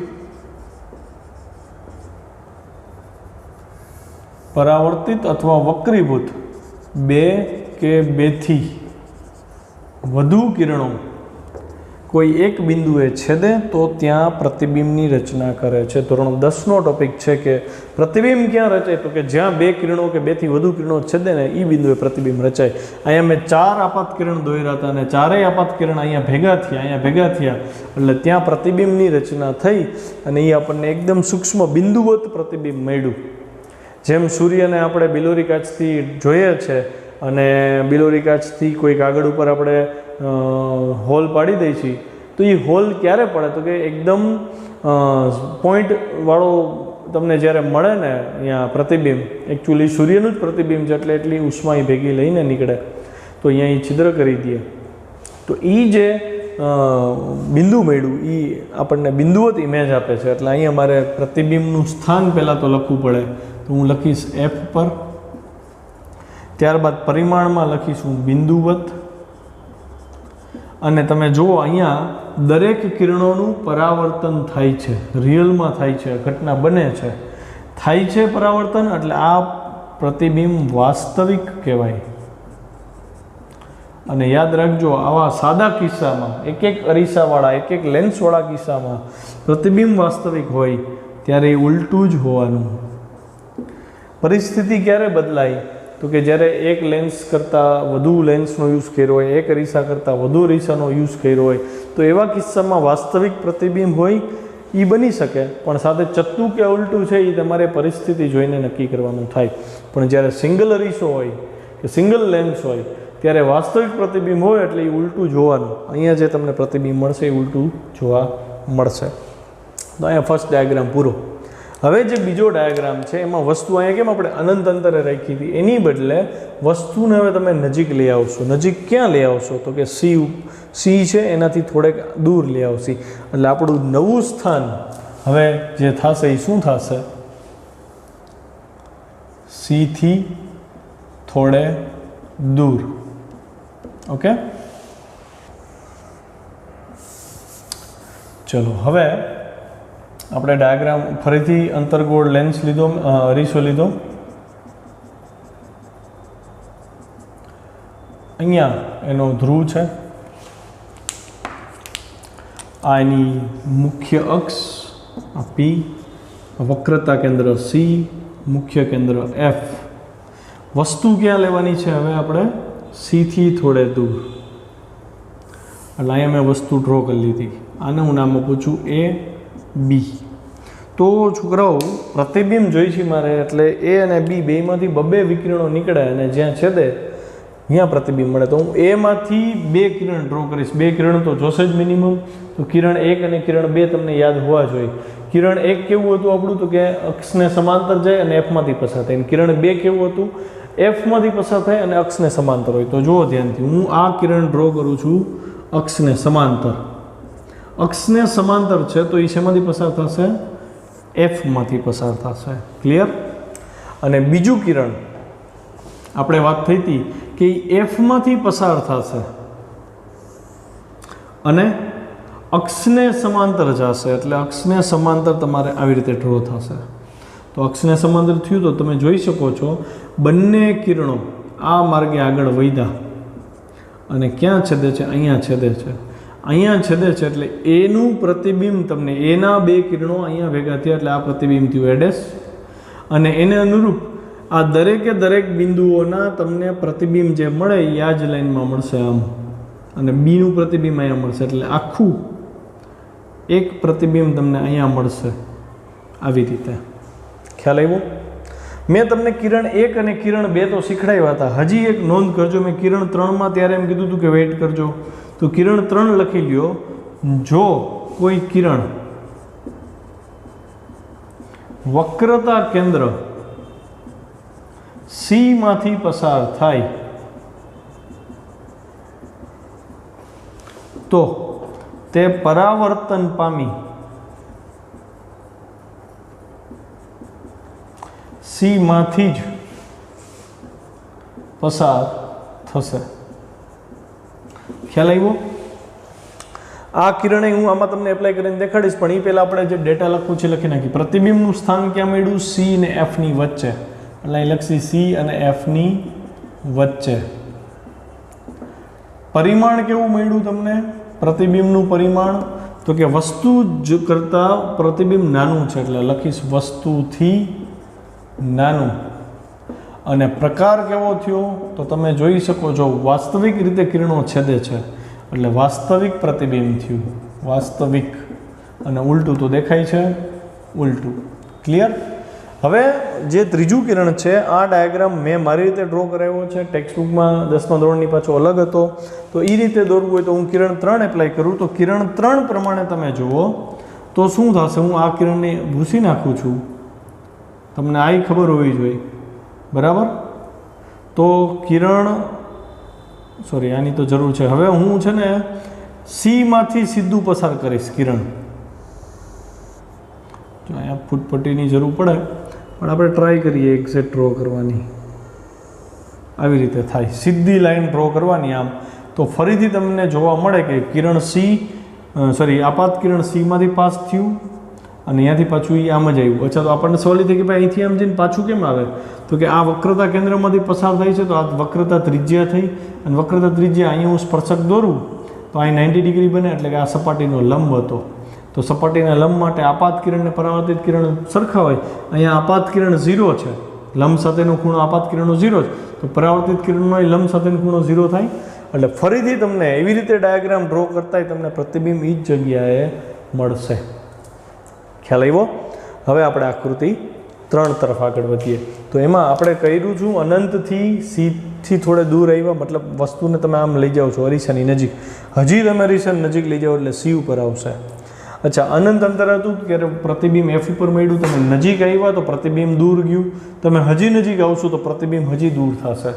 પરાવર્તિત અથવા વક્રીભૂત 2 કે 2 થી વધુ કિરણો કોઈ એક બિંદુએ છેદે તો ત્યાં પ્રતિબિંબની રચના કરે છે. ધોરણ 10નો ટોપિક છે કે પ્રતિબિંબ ક્યાં રચાય? તો કે જ્યાં 2 કિરણો કે 2 થી વધુ કિરણો છેદે ને એ બિંદુએ પ્રતિબિંબ રચાય. અહીંયા મેં 4 આપાત કિરણ દોર્યા હતા અને 4 આપાત કિરણ અહીંયા ભેગા થયા એટલે ત્યાં પ્રતિબિંબની રચના થઈ અને એ આપણને એકદમ સૂક્ષ્મ બિંદુવત પ્રતિબિંબ મળ્યું. જેમ સૂર્યને આપણે બિલોરી કાચથી જોઈએ છે અને બિલોરી કાચથી કોઈ કાગળ ઉપર આપણે હોલ પાડી દઈએ છીએ, તો એ હોલ ક્યારે પડે? તો કે એકદમ પોઈન્ટવાળો તમને જ્યારે મળે ને અહીંયા પ્રતિબિંબ, એકચ્યુઅલી સૂર્યનું જ પ્રતિબિંબ છે એટલે એટલી ઉષ્મા એ ભેગી લઈને નીકળે, તો અહીંયા એ છિદ્ર કરી દે. તો એ જે બિંદુ મળ્યું એ આપણને બિંદુવત ઇમેજ આપે છે. એટલે અહીંયા મારે પ્રતિબિંબનું સ્થાન પહેલાં તો લખવું પડે. તો હું લખીશ એફ પર, ત્યારબાદ પરિમાણમાં લખીશું બિંદુવત. અને તમે જુઓ અહીંયા દરેક કિરણોનું પરાવર્તન થાય છે, રિયલમાં થાય છે, ઘટના બને છે, થાય છે પરાવર્તન, એટલે આ પ્રતિબિંબ વાસ્તવિક કહેવાય. અને યાદ રાખજો, આવા સાદા કિસ્સામાં, એક અરીસાવાળા, એક લેન્સવાળા કિસ્સામાં પ્રતિબિંબ વાસ્તવિક હોય ત્યારે એ ઉલટું જ હોવાનું. પરિસ્થિતિ ક્યારે બદલાય? તો કે જ્યારે એક લેન્સ કરતાં વધુ લેન્સનો યુઝ કર્યો હોય, એક અરીસા કરતાં વધુ અરીસાનો યુઝ કર્યો હોય, તો એવા કિસ્સામાં વાસ્તવિક પ્રતિબિંબ હોય એ બની શકે, પણ સાથે ચત્તું કે ઉલટું છે એ તમારે પરિસ્થિતિ જોઈને નક્કી કરવાનું થાય. પણ જ્યારે સિંગલ અરીસો હોય કે સિંગલ લેન્સ હોય ત્યારે વાસ્તવિક પ્રતિબિંબ હોય એટલે એ ઉલટું જોવાનું. અહીંયા જે તમને પ્રતિબિંબ મળશે એ ઉલટું જોવા મળશે. તો અહીંયા ફર્સ્ટ ડાયાગ્રામ પૂરો. હવે જે બીજો ડાયાગ્રામ છે એમાં વસ્તુ અહીંયા કેમ આપણે અનંત અંતરે રાખી હતી, એની બદલે વસ્તુને હવે તમે નજીક લઈ આવશો. નજીક ક્યાં લઈ આવશો? તો કે સી છે એનાથી થોડેક દૂર લઈ આવશી. એટલે આપણું નવું સ્થાન હવે જે થશે એ શું થશે? સીથી થોડે દૂર. ઓકે, ચલો હવે આપણે ડાયાગ્રામ ફરીથી અંતર્ગોળ લેન્સ લીધો, અરીસો લીધો. અહીંયા એનો ધ્રુવ છે, આ એની મુખ્ય અક્ષ પી, વક્રતા કેન્દ્ર સી, મુખ્ય કેન્દ્ર એફ. વસ્તુ ક્યાં લેવાની છે? હવે આપણે સીથી થોડે દૂર. એટલે અહીંયા મેં વસ્તુ ડ્રો કરી લીધી. આને હું નામ આપું છું એ બી. તો છોકરાઓ પ્રતિબિંબ જોઈ છે મારે, એટલે એ અને બી બેમાંથી બબે વિકિરણો નીકળે અને જ્યાં છેદે ત્યાં પ્રતિબિંબ મળે. તો હું એમાંથી 2 કિરણ ડ્રો કરીશ. 2 કિરણ તો જોશે જ મિનિમમ. તો કિરણ 1 અને કિરણ 2 તમને યાદ હોવા જોઈએ. કિરણ 1 કેવું હતું આપણું, તો કે અક્ષને સમાંતર જાય અને એફમાંથી પસાર થાય. કિરણ 2 કેવું હતું, એફમાંથી પસાર થાય અને અક્ષને સમાંતર હોય. તો જુઓ ધ્યાનથી, હું આ કિરણ ડ્રો કરું છું અક્ષને સમાંતર. અક્ષને સમાંતર છે તો એ શેમાંથી પસાર થશે, એફમાંથી પસાર થશે. ક્લિયર? અને બીજું કિરણ આપણે વાત થઈ હતી કે એફમાંથી પસાર થશે અને અક્ષને સમાંતર જશે. એટલે અક્ષને સમાંતર તમારે આવી રીતે ડ્રો થશે. તો અક્ષને સમાંતર થયું તો તમે જોઈ શકો છો બંને કિરણો આ માર્ગે આગળ વધ્યા અને ક્યાં છેદે છે, અહીંયા છેદે છે. અહીંયા છેદે છે એટલે એનું પ્રતિબિંબ તમને, એના 2 કિરણો અહીંયા ભેગા થયા એટલે આ પ્રતિબિંબ થયું એડેસ. અને એને અનુરૂપ આ દરેકે દરેક બિંદુઓના તમને પ્રતિબિંબ જે મળે એ આ જ લાઈનમાં મળશે આમ, અને બીનું પ્રતિબિંબ અહીંયા મળશે. એટલે આખું એક પ્રતિબિંબ તમને અહીંયા મળશે આવી રીતે. ખ્યાલ આવ્યો? મેં તમને કિરણ 1 અને કિરણ 2 તો શીખડાવ્યા હતા. હજી એક નોંધ કરજો, મેં કિરણ 3માં ત્યારે એમ કીધું હતું કે વેઇટ કરજો. તો કિરણ 3 લખી લ્યો. જો કોઈ કિરણ વક્રતા કેન્દ્ર સી માંથી પસાર થાય તો તે પરાવર્તન પામી સી માંથી જ પસાર થશે. ખ્યાલ આવ્યો? આ કિરણે હું આમાં તમને એપ્લાય કરીને દેખાડીશ, પણ એ પહેલાં આપણે જે ડેટા લખવું છે લખી નાખી. પ્રતિબિંબનું સ્થાન ક્યાં મળ્યું, સી અને એફની વચ્ચે. એટલે અહીં લખી સી અને એફની વચ્ચે. પરિમાણ કેવું મળ્યું તમને પ્રતિબિંબનું પરિમાણ, તો કે વસ્તુ જ કરતાં પ્રતિબિંબ નાનું છે એટલે લખીશ વસ્તુથી નાનું. અને પ્રકાર કેવો થયો તો તમે જોઈ શકો છો વાસ્તવિક રીતે કિરણો છેદે છે એટલે વાસ્તવિક પ્રતિબિંબ થયું, વાસ્તવિક. અને ઉલટું તો દેખાય છે, ઉલટું. ક્લિયર? હવે જે ત્રીજું કિરણ છે આ ડાયાગ્રામ મેં મારી રીતે ડ્રો કરાવ્યો છે. ટેક્સ્ટબુકમાં 10મા ધોરણની પાછો અલગ હતો. તો એ રીતે દોરવું હોય તો હું કિરણ 3 એપ્લાય કરું તો કિરણ 3 પ્રમાણે તમે જુઓ તો શું થશે. હું આ કિરણને ભૂસી નાખું છું, તમને આ ખબર હોવી જોઈએ, બરાબર? તો કિરણ સોરી આની તો જરૂર છે. હવે હું છે ને સીમાંથી સીધું પસાર કરીશ કિરણ. જો અહીંયા ફૂટપટ્ટીની જરૂર પડે પણ આપણે ટ્રાય કરીએ એક્ઝેક્ટ ડ્રો કરવાની. આવી રીતે થાય, સીધી લાઈન ડ્રો કરવાની આમ. તો ફરીથી તમને જોવા મળે કે કિરણ આપાત કિરણ સીમાંથી પાસ થયું અને અહીંયાથી પાછું એ આમ જ આવ્યું. અચ્છા, તો આપણને સવાલ એ થાય કે ભાઈ અહીંથી આમ જઈને પાછું કેમ આવે? તો કે આ વક્રતા કેન્દ્રમાંથી પસાર થાય છે તો આ વક્રતા ત્રિજ્યા થઈ, અને વક્રતા ત્રિજ્યા અહીંયા હું સ્પર્શક દોરું તો અહીં 90 ડિગ્રી બને, એટલે કે આ સપાટીનો લંબ હતો. તો સપાટીના લંબ માટે આપાત કિરણ અને પરાવર્તિત કિરણ સરખા હોય. અહીંયા આપાત કિરણ 0 છે, લંબ સાથેનો ખૂણો આપાત કિરણનો 0 છે, તો પરાવર્તિત કિરણનો લંબ સાથેનો ખૂણો 0 થાય. એટલે ફરીથી તમને એવી રીતે ડાયાગ્રામ ડ્રો કરતાંય તમને પ્રતિબિંબ એ જ જગ્યાએ મળશે. ખ્યાલ આવ્યો? હવે આપણે આકૃતિ 3 તરફ આગળ વધીએ. તો એમાં આપણે કર્યું છું અનંતથી સીથી થોડે દૂર આવ્યા, મતલબ વસ્તુને તમે આમ લઈ જાઓ છો અરીસાની નજીક. હજી તમે અરીસાની નજીક લઈ જાઓ એટલે સી ઉપર આવશે. અચ્છા, અનંત અંતર હતું ત્યારે પ્રતિબિંબ એફ ઉપર મળ્યું, તમે નજીક આવ્યા તો પ્રતિબિંબ દૂર ગયું, તમે હજી નજીક આવશો તો પ્રતિબિંબ હજી દૂર થશે.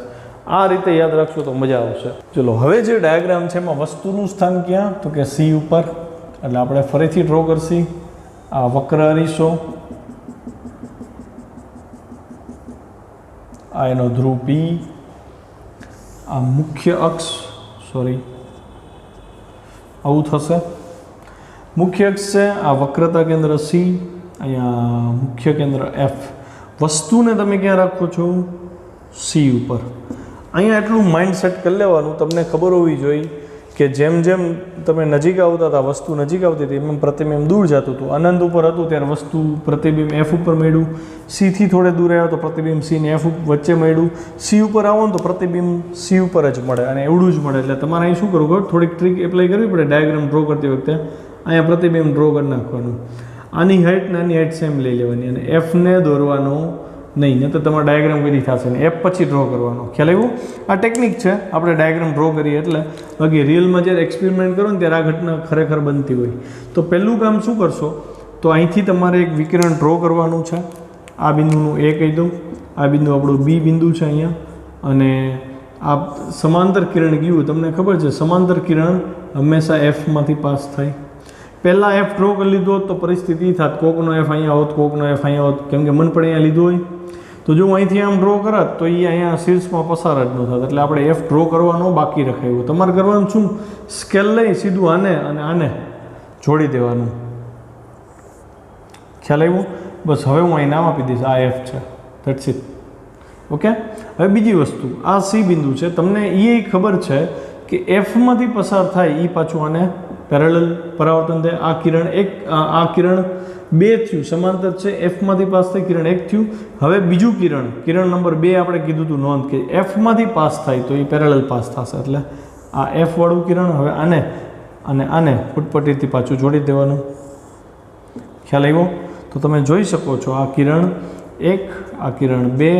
આ રીતે યાદ રાખશો તો મજા આવશે. ચલો, હવે જે ડાયાગ્રામ છે એમાં વસ્તુનું સ્થાન ક્યાં, તો કે સી ઉપર. એટલે આપણે ફરીથી ડ્રો કરશી. આ વક્ર અરીસો, આ એનો ધ્રુવ પી, આ મુખ્ય અક્ષ, આવું થશે. મુખ્ય અક્ષ છે, આ વક્રતા કેન્દ્ર સી, અહીંયા મુખ્ય કેન્દ્ર એફ. વસ્તુને તમે ક્યાં રાખો છો? સી ઉપર. અહીંયા એટલું માઇન્ડ સેટ કરી લેવાનું, તમને ખબર હોવી જોઈએ કે જેમ જેમ તમે નજીક આવતા હતા, વસ્તુ નજીક આવતી હતી એમ પ્રતિબિંબ દૂર જતું હતું. અનંત ઉપર હતું ત્યારે વસ્તુ પ્રતિબિંબ એફ ઉપર મળ્યું, સીથી થોડે દૂર આવ્યો તો પ્રતિબિંબ સી ને એફ વચ્ચે મળ્યું, સી ઉપર આવો ને તો પ્રતિબિંબ સી ઉપર જ મળે અને એવડું જ મળે. એટલે તમારે અહીં શું કરવું ખબર, થોડીક ટ્રીક એપ્લાય કરવી પડે ડાયાગ્રામ ડ્રો કરતી વખતે. અહીંયા પ્રતિબિંબ ડ્રો કરી નાખવાનું. આની હાઇટ ને આની હાઇટ સેમ લઈ લેવાની અને એફને દોરવાનો નહીં, નહીં તો તમારે ડાયાગ્રામ કરી થશે ને એફ પછી ડ્રો કરવાનો. ખ્યાલ આવ્યો? આ ટેકનિક છે, આપણે ડાયાગ્રામ ડ્રો કરીએ એટલે. બાકી રિયલમાં જ્યારે એક્સપેરિમેન્ટ કરો ને ત્યારે આ ઘટના ખરેખર બનતી હોય. તો પહેલું કામ શું કરશો, તો અહીંથી તમારે એક વિકિરણ ડ્રો કરવાનું છે. આ બિંદુનું એ કહી દઉં, આ બિંદુ આપણું બી બિંદુ છે અહીંયા, અને આ સમાંતર કિરણ ગયું. તમને ખબર છે સમાંતર કિરણ હંમેશા એફમાંથી પાસ થાય. પહેલાં એફ ડ્રો કરી લીધો તો પરિસ્થિતિ થાત કોકનો એફ અહીંયા હોત, કોકનો એફ અહીંયા હોત, કેમ કે મન પણ અહીંયા લીધું હોય. તો જો હું અહીંથી આમ ડ્રો કરત તો એ અહીંયા શીર્ષમાં પસાર જ ન થાત. એટલે આપણે એફ ડ્રો કરવાનો બાકી રખાયું. તમારે કરવાનું શું, સ્કેલ લઈ સીધું આને અને આને જોડી દેવાનું. ખ્યાલ આવ્યો? બસ હવે હું અહીં નામ આપી દઈશ, આ એફ છે, ધેટ્સ ઇટ. ઓકે. હવે બીજી વસ્તુ, આ સી બિંદુ છે. તમને એ ખબર છે કે એફમાંથી પસાર થાય એ પાછું આને પેરેલલ પરાવર્તન થાય. આ કિરણ એક, આ કિરણ બે થયું, સમાંતર છે, એફમાંથી પાસ થઈ કિરણ એક થયું. હવે બીજું કિરણ નંબર 2 આપણે કીધું હતું નોંધ કે એફમાંથી પાસ થાય તો એ પેરેલલ પાસ થશે. એટલે આ એફ વાળું કિરણ હવે આને અને આને ફૂટપટ્ટીથી પાછું જોડી દેવાનું. ખ્યાલ આવ્યો? તો તમે જોઈ શકો છો આ કિરણ 1, આ કિરણ 2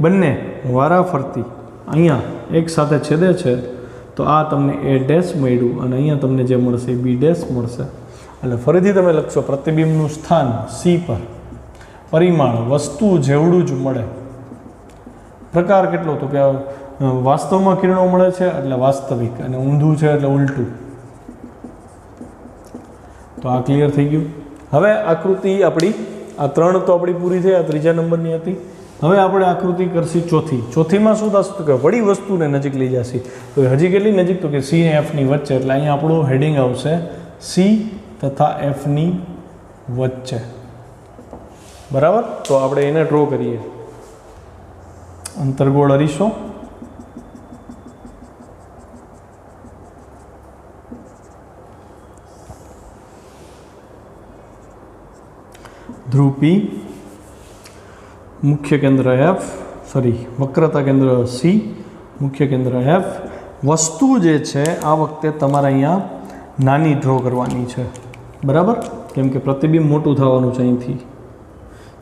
બંને વારાફરતી અહીંયા એક સાથે છેદે છે. તો આ તમને એ ડેશ મળ્યું અને અહીંયા તમને જે મળશે એ બી ડેશ મળશે. એટલે ફરીથી તમે લખશો પ્રતિબિંબનું સ્થાન સી પર, પરિમાણ વસ્તુ જેવડું જ મળે. પ્રકાર કેટલો, તો કે વાસ્તવમાં કિરણો મળે છે એટલે વાસ્તવિક, અને ઊંધું છે એટલે ઉલટું. તો આ ક્લિયર થઈ ગયું. હવે આકૃતિ આપણી આ 3 તો આપણી પૂરી થઈ, આ ત્રીજા નંબરની હતી. હવે આપણે આકૃતિ કરશી ચોથીમાં શું થશે, તો કે વળી વસ્તુને નજીક લઈ જશે. તો હજી કેટલી નજીક, તો કે સી અને એફની વચ્ચે. એટલે અહીંયા આપણું હેડિંગ આવશે સી તથા એફની વચ્ચે. બરાબર. તો આપણે એને ડ્રો કરીએ. અંતર્ગોળ અરીસો, ધ્રુવ પી, મુખ્ય કેન્દ્ર એફ, વક્રતા કેન્દ્ર સી, મુખ્ય કેન્દ્ર એફ. વસ્તુ જે છે આ વખતે તમારે અહીંયા નાની ડ્રો કરવાની છે. બરાબર, કેમ કે પ્રતિબિંબ મોટું થવાનું છે અહીંથી.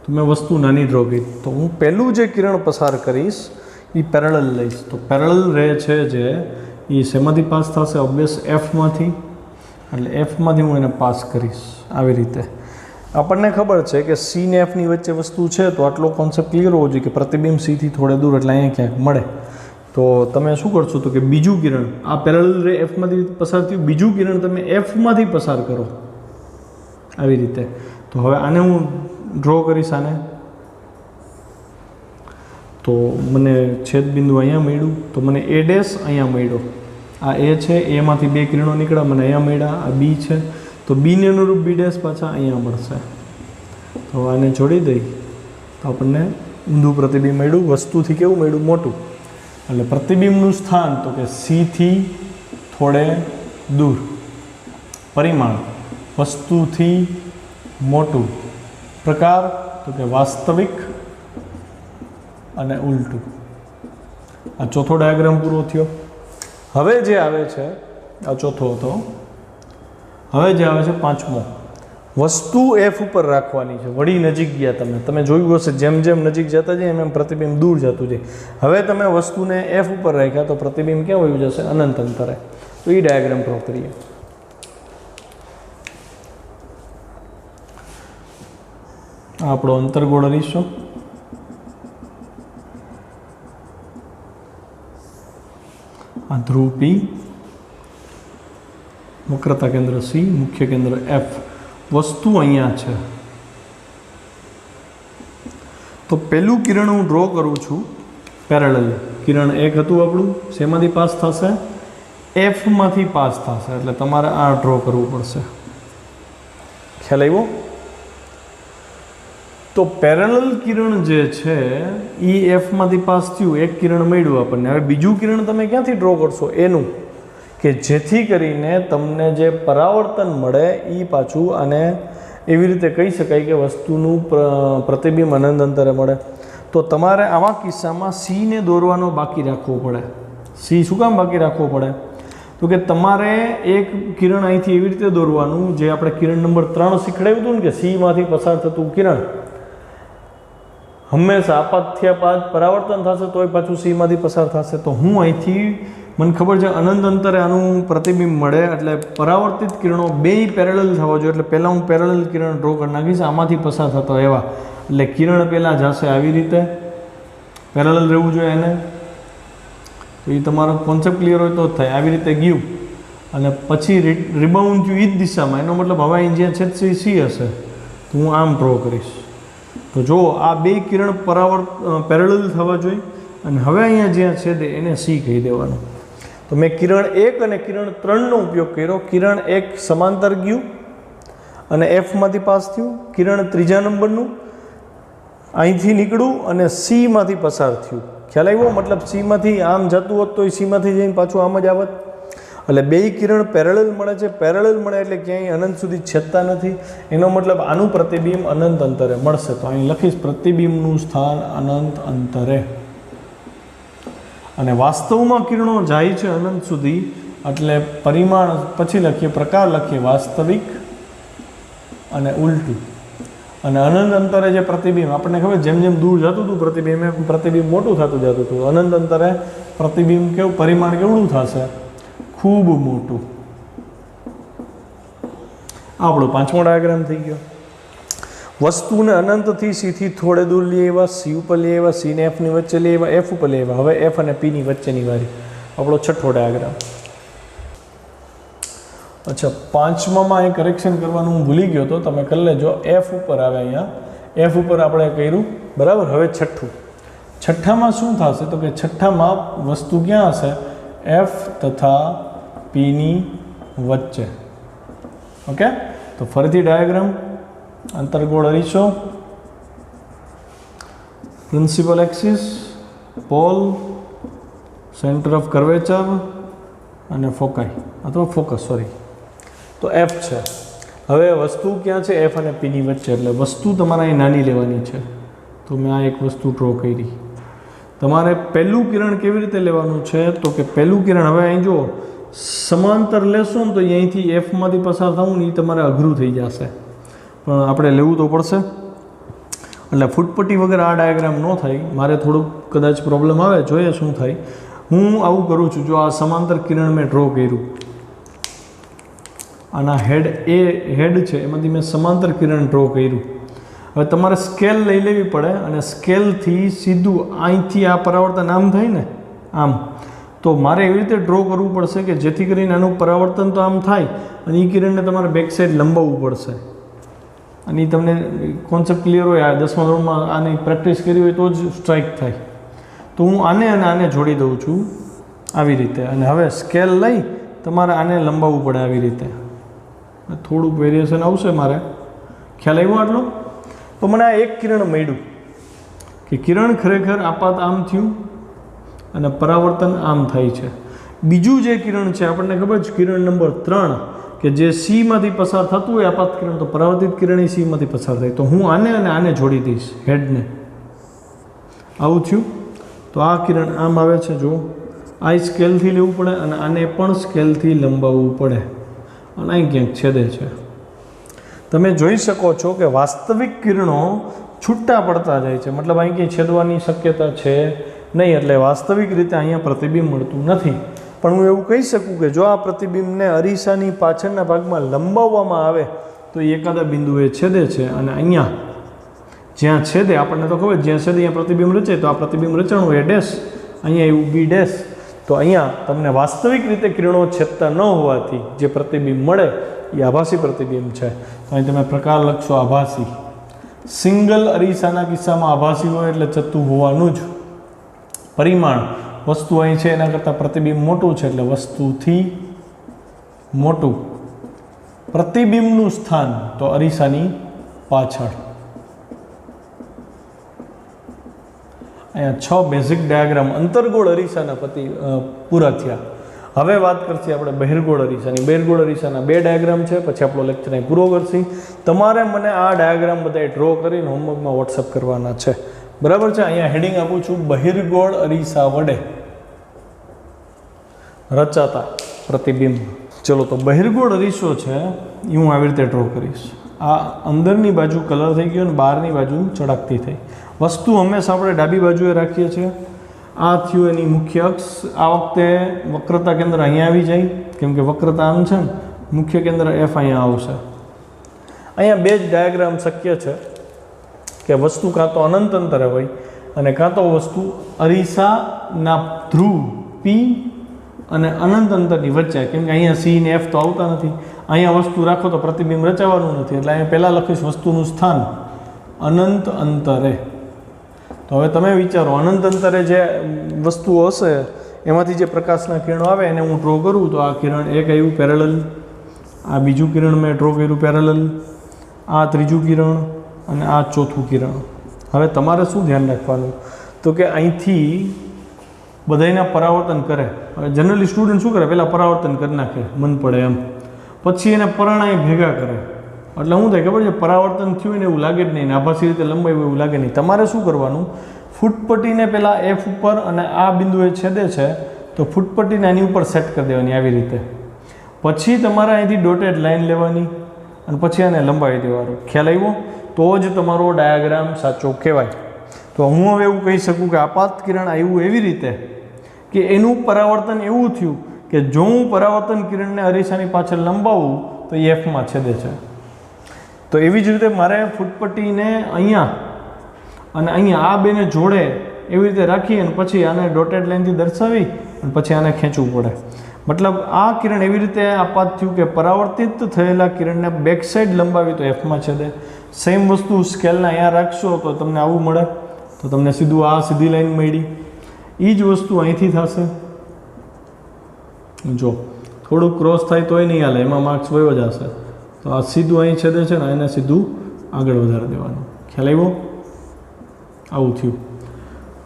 તો મેં વસ્તુ નાની ડ્રો કરી. તો હું પહેલું જે કિરણ પસાર કરીશ એ પેરેલલ લઈશ. તો પેરેલલ રે છે જે એ શેમાંથી પાસ થશે, ઓબ્વિયસ એફમાંથી. એટલે એફમાંથી હું એને પાસ કરીશ આવી રીતે. આપણને ખબર છે કે સી ને એફની વચ્ચે વસ્તુ છે, તો આટલો કોન્સેપ્ટ ક્લિયર હોવો જોઈએ કે પ્રતિબિંબ સીથી થોડે દૂર એટલે અહીંયા ક્યાંક મળે. તો તમે શું કરશો, તો કે બીજું કિરણ આ પેરેલલ રે એફમાંથી પસાર થયું, બીજું કિરણ તમે એફમાંથી પસાર કરો આવી રીતે. તો હવે આને હું ડ્રો કરીશ આને. તો મને છેદબિંદુ અહીંયા મળ્યું, તો મને એ ડેશ અહીંયા મળ્યો. આ એ છે, એમાંથી 2 કિરણો નીકળ્યા, મને અહીંયા મળ્યા. આ બી છે, તો બીને અનુરૂપ બી ડેશ પાછા અહીંયા મળશે. તો આને જોડી દઈ તો આપણને ઊંધું પ્રતિબિંબ મળ્યું. વસ્તુથી કેવું મળ્યું, મોટું. એટલે પ્રતિબિંબનું સ્થાન તો કે સીથી થોડે દૂર, પરિમાણ વસ્તુથી મોટું, પ્રકાર તો કે વાસ્તવિક અને ઉલટું. આ ચોથો ડાયાગ્રામ પૂરો થયો. હવે જે આવે છે, આ ચોથો હતો, હવે જે આવે છે પાંચમો. વસ્તુ એફ ઉપર રાખવાની છે. વળી નજીક ગયા તમે જોયું હશે, જેમ જેમ નજીક જતા જાય એમ પ્રતિબિંબ દૂર જતું જાય. હવે તમે વસ્તુને એફ ઉપર રાખ્યા તો પ્રતિબિંબ ક્યાં વયું જશે, અનંત અંતરે. તો એ ડાયાગ્રામ ડ્રો કરીએ. આપણો અંતર્ગોળ અરીસો, આ ધ્રુવ પી, વક્રતા કેન્દ્ર સી, મુખ્ય કેન્દ્ર એફ. વસ્તુ અહીંયા છે. તો પહેલું કિરણ હું ડ્રો કરું છું પેરેલલ. કિરણ 1 હતું આપણું, શેમાંથી પાસ થશે, એફમાંથી પાસ થશે. એટલે તમારે આ ડ્રો કરવું પડશે. ખ્યાલ આવ્યો? તો પેરેલલ કિરણ જે છે એ એફમાંથી પાસ થયું, એક કિરણ મળ્યું આપણને. હવે બીજું કિરણ તમે ક્યાંથી ડ્રો કરશો, એનું, કે જેથી કરીને તમને જે પરાવર્તન મળે એ પાછું, અને એવી રીતે કહી શકાય કે વસ્તુનું પ્રતિબિંબ અનંત અંતરે મળે. તો તમારે આવા કિસ્સામાં સીને દોરવાનો બાકી રાખવો પડે. સી શું કામ બાકી રાખવો પડે, તો કે તમારે એક કિરણ અહીંથી એવી રીતે દોરવાનું, જે આપણે કિરણ નંબર 3 શીખવાડ્યું હતું ને કે સીમાંથી પસાર થતું કિરણ હંમેશા આપાતથી આપાત પરાવર્તન થશે તોય પાછું સીમાંથી પસાર થશે. તો હું અહીંથી મને ખબર છે અનંત અંતરે આનું પ્રતિબિંબ મળે એટલે પરાવર્તિત કિરણો બેય પેરેલલ થવા જોઈએ. એટલે પહેલાં હું પેરેલલ કિરણ ડ્રો કરી નાખીશ આમાંથી પસાર થતો એવા. એટલે કિરણ પહેલાં જશે આવી રીતે, પેરેલલ રહેવું જોઈએ એને. તો એ તમારો કોન્સેપ્ટ ક્લિયર હોય તો જ થાય. આવી રીતે ગયું અને પછી રિબાઉન્ડ થયું એ જ દિશામાં. એનો મતલબ હવે અહીં જ્યાં છેદશે સી હશે તો હું આમ ડ્રો કરીશ. તો જુઓ આ બે કિરણ પેરેલલ થવા જોઈએ અને હવે અહીંયા જ્યાં છેદે એને સી કહી દેવાનું. તો મેં કિરણ 1 અને કિરણ 3નો ઉપયોગ કર્યો. કિરણ 1 સમાંતર ગયું અને એફમાંથી પાસ થયું. કિરણ 3જા નંબરનું અહીંથી નીકળ્યું અને સીમાંથી પસાર થયું. ખ્યાલ આવ્યો? મતલબ સીમાંથી આમ જતું હોત તો એ સીમાંથી જઈને પાછું આમ જ આવત. એટલે બેય કિરણ પેરેલલ મળે છે. પેરેલલ મળે એટલે ક્યાંય અનંત સુધી છેદતા નથી. એનો મતલબ આનું પ્રતિબિંબ અનંત અંતરે મળશે. તો અહીં લખીશ પ્રતિબિંબનું સ્થાન અનંત અંતરે. અને વાસ્તવમાં કિરણો જાય છે અનંત સુધી એટલે પરિમાણ પછી લખીએ, પ્રકાર લખીએ વાસ્તવિક અને ઉલટું. અને અનંત અંતરે જે પ્રતિબિંબ આપણને ખબર જેમ જેમ દૂર જતું હતું પ્રતિબિંબ મોટું થતું જતું હતું. અનંત અંતરે પ્રતિબિંબ કેવું પરિમાણ કેવડું થશે? ખૂબ મોટું. આપણો 5મો ડાયાગ્રામ થઈ ગયો. વસ્તુને અનંતથી સીથી થોડે દૂર લઈ આવ્યા, સી ઉપર લઈ આવ્યા, સી ને એફની વચ્ચે લઈ આવ્યા, એફ ઉપર લઈ આવ્યા. હવે એફ અને પીની વચ્ચેની વારી. આપણો 6થો ડાયાગ્રામ. અચ્છા, 5મામાં એ કરેક્શન કરવાનું હું ભૂલી ગયો તો તમે કરી લેજો. એફ ઉપર આવે અહીંયા, એફ ઉપર આપણે કર્યું બરાબર. હવે 6થું શું થશે તો કે 6માં વસ્તુ ક્યાં હશે? એફ તથા પીની વચ્ચે. ઓકે, તો ફરીથી ડાયાગ્રામ. અંતર્ગોળ અરીસો, principal axis, pole, centre of curvature અને ફોકાઈ અથવા ફોકસ સોરી. તો એફ છે. હવે વસ્તુ ક્યાં છે? એફ અને પીની વચ્ચે. એટલે વસ્તુ તમારે અહીં નાની લેવાની છે. તો મેં આ એક વસ્તુ ડ્રો કરી. તમારે પહેલું કિરણ કેવી રીતે લેવાનું છે તો કે પહેલું કિરણ હવે અહીં જુઓ સમાંતર લેશો ને તો અહીંથી એફમાંથી પસાર થવું ને એ તમારે અઘરું થઈ જશે, પણ આપણે લેવું તો પડશે. એટલે ફૂટપટ્ટી વગર આ ડાયાગ્રામ ન થાય. મારે થોડુંક કદાચ પ્રોબ્લેમ આવે, જોઈએ શું થાય. હું આવું કરું છું. જો આ સમાંતર કિરણ મેં ડ્રો કર્યું, આના હેડ છે એમાંથી મેં સમાંતર કિરણ ડ્રો કર્યું. હવે તમારે સ્કેલ લઈ લેવી પડે અને સ્કેલથી સીધું અહીંથી આ પરાવર્તન આમ થાય ને આમ, તો મારે એવી રીતે ડ્રો કરવું પડશે કે જેથી કરીને આનું પરાવર્તન તો આમ થાય અને એ કિરણને તમારે બેક સાઈડ લંબાવવું પડશે. અને એ તમને કોન્સેપ્ટ ક્લિયર હોય, આ 10મા ધોરણમાં આની પ્રેક્ટિસ કરી હોય તો જ સ્ટ્રાઇક થાય. તો હું આને અને આને જોડી દઉં છું આવી રીતે. અને હવે સ્કેલ લઈ તમારે આને લંબાવવું પડે આવી રીતે. થોડુંક વેરિએશન આવશે મારે. ખ્યાલ આવ્યો આટલો? તો મને આ એક કિરણ મળ્યું કે કિરણ ખરેખર આપાત આમ થયું અને પરાવર્તન આમ થાય છે. બીજું જે કિરણ છે આપણને ખબર છે કિરણ નંબર 3 કે જે સીમાંથી પસાર થતું હોય આપાત કિરણ, તો પરાવર્તિત કિરણ એ સીમાંથી પસાર થાય. તો હું આને અને આને જોડી દઈશ હેડને. આવું થયું. તો આ કિરણ આમ આવે છે. જો આ સ્કેલથી લેવું પડે અને આને પણ સ્કેલથી લંબાવવું પડે અને અહીં ક્યાંક છેદે છે. તમે જોઈ શકો છો કે વાસ્તવિક કિરણો છૂટા પડતા જાય છે, મતલબ અહીં ક્યાંય છેદવાની શક્યતા છે નહીં. એટલે વાસ્તવિક રીતે અહીંયા પ્રતિબિંબ મળતું નથી. પણ હું એવું કહી શકું કે જો આ પ્રતિબિંબને અરીસાની પાછળના ભાગમાં લંબાવવામાં આવે તો એ એકાદા બિંદુએ છેદે છે. અને અહીંયા જ્યાં છેદે આપણને તો ખબર જ્યાં છેદે અહીંયા પ્રતિબિંબ રચાય, તો આ પ્રતિબિંબ રચાણું એ ડેશ, અહીંયા એવું બી ડેશ. તો અહીંયા તમને વાસ્તવિક રીતે કિરણો છેદતા ન હોવાથી જે પ્રતિબિંબ મળે એ આભાસી પ્રતિબિંબ છે. તો અહીં તમે પ્રકાર લખશો આભાસી. સિંગલ અરીસાના કિસ્સામાં આભાસી હોય એટલે ચત્તુ હોવાનું જ. પરિમાણ વસ્તુ અહીં છે એના કરતાં પ્રતિબિંબ મોટું છે એટલે વસ્તુથી મોટું. પ્રતિબિંબનું સ્થાન તો અરીસાની પાછળ. અહીંયા 6 બેઝિક ડાયાગ્રામ અંતર્ગોળ અરીસાના પૂરા થયા. હવે વાત કરશે આપણે બહિર્ગોળ અરીસાની. બહિર્ગોળ અરીસાના 2 ડાયાગ્રામ છે, પછી આપણો લેક્ચર અહીં પૂરો કરશે. તમારે મને આ ડાયાગ્રામ બધા ડ્રો કરીને હોમવર્કમાં વોટ્સઅપ કરવાના છે, બરાબર છે. અહીંયા હેડિંગ આપું છું બહિર્ગોળ અરીસા વડે. રચાતા પ્રતિબિંબ. ચલો, તો બહિર્ગોળ અરીસો છે એ હું આવી રીતે ડ્રો કરીશ. આ અંદરની બાજુ કલર થઈ ગયો અને બહારની બાજુ ચળકતી થઈ. વસ્તુ હંમેશા આપણે ડાબી બાજુએ રાખીએ છીએ. આ થયું એની મુખ્ય અક્ષ. આ વખતે વક્રતા કેન્દ્ર અહીંયા આવી જાય, કેમ કે વક્રતા આમ છે ને, મુખ્ય કેન્દ્ર એફ અહીંયા આવશે. અહીંયા બે જ ડાયાગ્રામ શક્ય છે કે વસ્તુ કાં તો અનંત અંતરે હોય અને કાં તો વસ્તુ અરીસાના ધ્રુવ પી અને અનંત અંતરની વચ્ચે, કેમ કે અહીંયા સી ને એફ તો આવતા નથી. અહીંયા વસ્તુ રાખો તો પ્રતિબિંબ રચાવાનું નથી, એટલે અહીંયા પહેલાં લખીશ વસ્તુનું સ્થાન અનંત અંતરે. તો હવે તમે વિચારો, અનંત અંતરે જે વસ્તુઓ હશે એમાંથી જે પ્રકાશના કિરણો આવે એને હું ડ્રો કરું તો આ કિરણ એક આવ્યું પેરેલલ, આ બીજું કિરણ મેં ડ્રો કર્યું પેરેલલ, આ ત્રીજું કિરણ અને આ ચોથું કિરણ. હવે તમારે શું ધ્યાન રાખવાનું, તો કે અહીંથી બધાયના પરાવર્તન કરે. હવે જનરલી સ્ટુડન્ટ શું કરે, પહેલાં પરાવર્તન કરી નાખે મન પડે એમ, પછી એને પરણાય ભેગા કરે. એટલે શું થાય ખબર છે, પરાવર્તન થયું ને એવું લાગે જ નહીં, આભાસી રીતે લંબાયું એવું લાગે નહીં. તમારે શું કરવાનું, ફૂટપટ્ટીને પહેલાં એફ ઉપર અને આ બિંદુએ છેદે છે તો ફૂટપટ્ટીને આની ઉપર સેટ કરી દેવાની આવી રીતે. પછી તમારે અહીંથી ડોટેડ લાઇન લેવાની અને પછી આને લંબાવી દેવાનું. ખ્યાલ આવ્યો? તો જ તમારો ડાયાગ્રામ સાચો કહેવાય. તો હું હવે એવું કહી શકું કે આપાત કિરણ આવ્યું એવી રીતે કે એનું પરાવર્તન એવું થયું કે જો હું પરાવર્તન કિરણને અરીસાની પાછળ લંબાવું તો એ એફમાં છેદે છે. તો એવી જ રીતે મારે ફૂટપટ્ટીને અહીંયા અને અહીંયા આ બેને જોડે એવી રીતે રાખી અને પછી આને ડોટેડ લાઇનથી દર્શાવી અને પછી આને ખેંચવું પડે. મતલબ આ કિરણ એવી રીતે આપાત થયું કે પરાવર્તિત થયેલા કિરણને બેક સાઈડ લંબાવી તો એફમાં છેદે. સેમ વસ્તુ સ્કેલને અહીંયા રાખશો તો તમને આવું મળે, તો તમને સીધું આ સીધી લાઈન મળી. એ જ વસ્તુ અહીંથી થશે. જો થોડુંક ક્રોસ થાય તોય નહીં હાલે, એમાં માર્ક્સ વયો જશે. તો આ સીધું અહીં છેદે છે ને એને સીધું આગળ વધારી દેવાનું. ખ્યાલ આવ્યો? આવું થયું.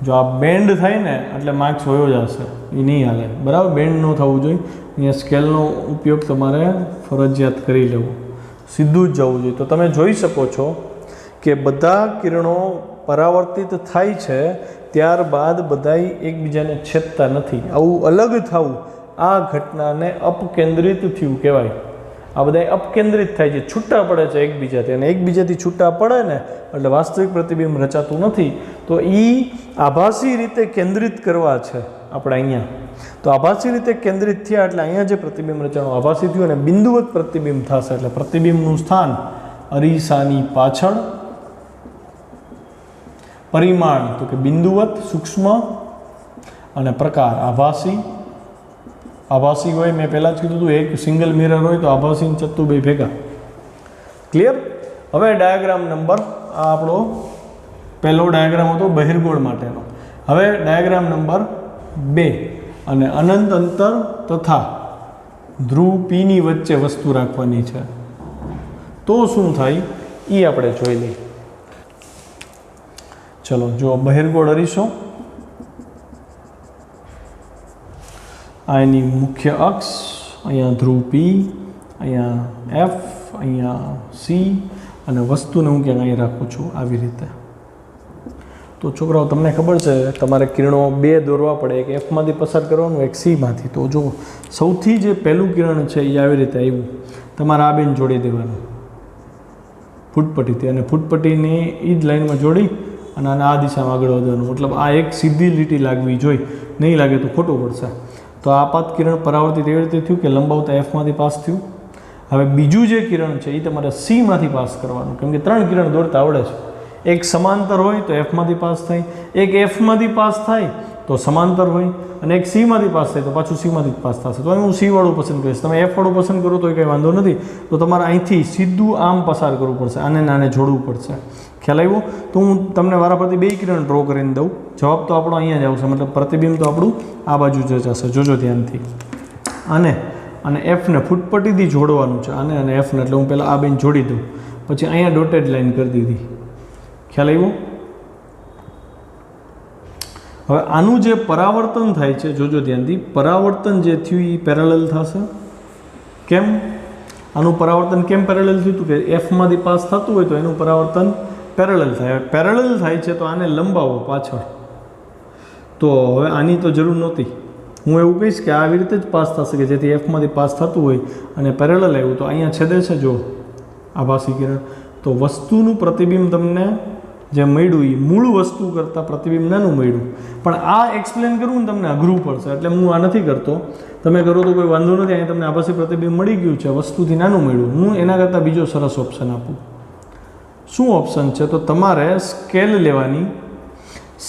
જો આ બેન્ડ થાય ને એટલે માર્ક્સ વયો જશે, એ નહીં હાલે. બરાબર, બેન્ડ ન થવું જોઈએ. અહીંયા સ્કેલનો ઉપયોગ તમારે ફરજિયાત કરી લેવો, સીધું જ જવું જોઈએ. તો તમે જોઈ શકો છો કે બધા કિરણો પરાવર્તિત થાય છે, ત્યારબાદ બધાય એકબીજાને છેદતા નથી. આવું અલગ થવું આ ઘટનાને અપકેન્દ્રિત થયું કહેવાય. આ બધા અપકેન્દ્રિત થાય છે, છૂટા પડે છે એકબીજાથી, અને એકબીજાથી છૂટા પડે ને એટલે વાસ્તવિક પ્રતિબિંબ રચાતું નથી. તો એ આભાસી રીતે કેન્દ્રિત કરવા છે આપણે અહીંયા. તો આભાસી રીતે કેન્દ્રિત થયા એટલે અહીંયા જે પ્રતિબિંબ રચાણું આભાસી થયું અને બિંદુવત પ્રતિબિંબ થશે. એટલે પ્રતિબિંબનું સ્થાન અરીસાની પાછળ, પરિમાણ તો કે બિંદુવત સૂક્ષ્મ, અને પ્રકાર આભાસી. આભાસી હોય, મેં પહેલાં જ કીધું હતું, એક સિંગલ મિરર હોય તો આભાસી ચત્તુ બે ભેગા. ક્લિયર? હવે ડાયાગ્રામ નંબર, આ આપણો પહેલો ડાયાગ્રામ હતો બહિર્ગોળ માટેનો. હવે ડાયાગ્રામ નંબર 2, અને અનંત અંતર તથા ધ્રુવ પીની વચ્ચે વસ્તુ રાખવાની છે. તો શું થાય એ આપણે જોઈ લઈએ. ચલો, જો બહિર્ગોળ અરીસો, આ એની મુખ્ય અક્ષ, અહીંયા ધ્રુવ પી, અહીંયા એફ, અહીંયા સી, અને વસ્તુને હું ક્યાંક અહીં રાખું છું આવી રીતે. તો છોકરાઓ તમને ખબર છે તમારે કિરણો બે દોરવા પડે, એક એફમાંથી પસાર કરવાનું, એક સીમાંથી. તો જો સૌથી જે પહેલું કિરણ છે એ આવી રીતે આવ્યું, તમારે આ બેન જોડી દેવાનું ફૂટપટ્ટીથી, અને ફૂટપટ્ટીને એ જ લાઈનમાં જોડી અને આને આ દિશામાં આગળ વધવાનું. મતલબ આ એક સીધી લીટી લાગવી જોઈએ, નહીં લાગે તો ખોટું પડશે. તો આ આપાત કિરણ પરાવર્તિત એવી રીતે થયું કે લંબાવતા એફમાંથી પાસ થયું. હવે બીજું જે કિરણ છે એ તમારે સીમાંથી પાસ કરવાનું, કેમ કે 3 કિરણ દોરતા આવડે છે. એક સમાંતર હોય તો એફમાંથી પાસ થાય, એક એફમાંથી પાસ થાય તો સમાંતર હોય, અને એક સીમાંથી પાસ થાય તો પાછું સીમાંથી જ પાસ થશે. તો હું સી વાળું પસંદ કરીશ, તમે એફ વાળું પસંદ કરો તો કંઈ વાંધો નથી. તો તમારે અહીંથી સીધું આમ પસાર કરવું પડશે, આને નાને જોડવું પડશે. ખ્યાલ આવ્યો? તો હું તમને વારાફરતી 2 કિરણ ડ્રો કરીને દઉં. જવાબ તો આપણો અહીંયા જ આવશે, મતલબ પ્રતિબિંબ તો આપણું આ બાજુ જ જશે. જોજો ધ્યાનથી. અને એફને ફૂટપટ્ટીથી જોડવાનું છે, આને અને એફને. એટલે હું પહેલાં આ બેન જોડી દઉં, પછી અહીંયા ડોટેડ લાઈન કરી દીધી. ખ્યાલ આવ્યો? હવે આનું જે પરાવર્તન થાય છે, જોજો ધ્યાનથી, પરાવર્તન જે થયું એ પેરેલલ થશે. કેમ આનું પરાવર્તન કેમ પેરેલલ થયું હતું? કે એફમાંથી પાસ થતું હોય તો એનું પરાવર્તન પેરેલલ થાય. પેરેલલ થાય છે તો આને લંબાવો પાછળ. તો હવે આની તો જરૂર નહોતી, હું એવું કહીશ કે આવી રીતે જ પાસ થશે કે જેથી એફમાંથી પાસ થતું હોય અને પેરેલલ આવ્યું તો અહીંયા છેદે છે જો આભાસી કિરણ, તો વસ્તુનું પ્રતિબિંબ તમને જે મળ્યું એ મૂળ વસ્તુ કરતાં પ્રતિબિંબ નાનું મળ્યું. પણ આ એક્સપ્લેન કરવું ને તમને અઘરું પડશે, એટલે હું આ નથી કરતો. તમે કરો તો કોઈ વાંધો નથી, અહીંયા તમને આભાસી પ્રતિબિંબ મળી ગયું છે, વસ્તુથી નાનું મળ્યું. હું એના કરતાં બીજો સરસ ઓપ્શન આપું. શું ઓપ્શન છે? તો તમારે સ્કેલ લેવાની,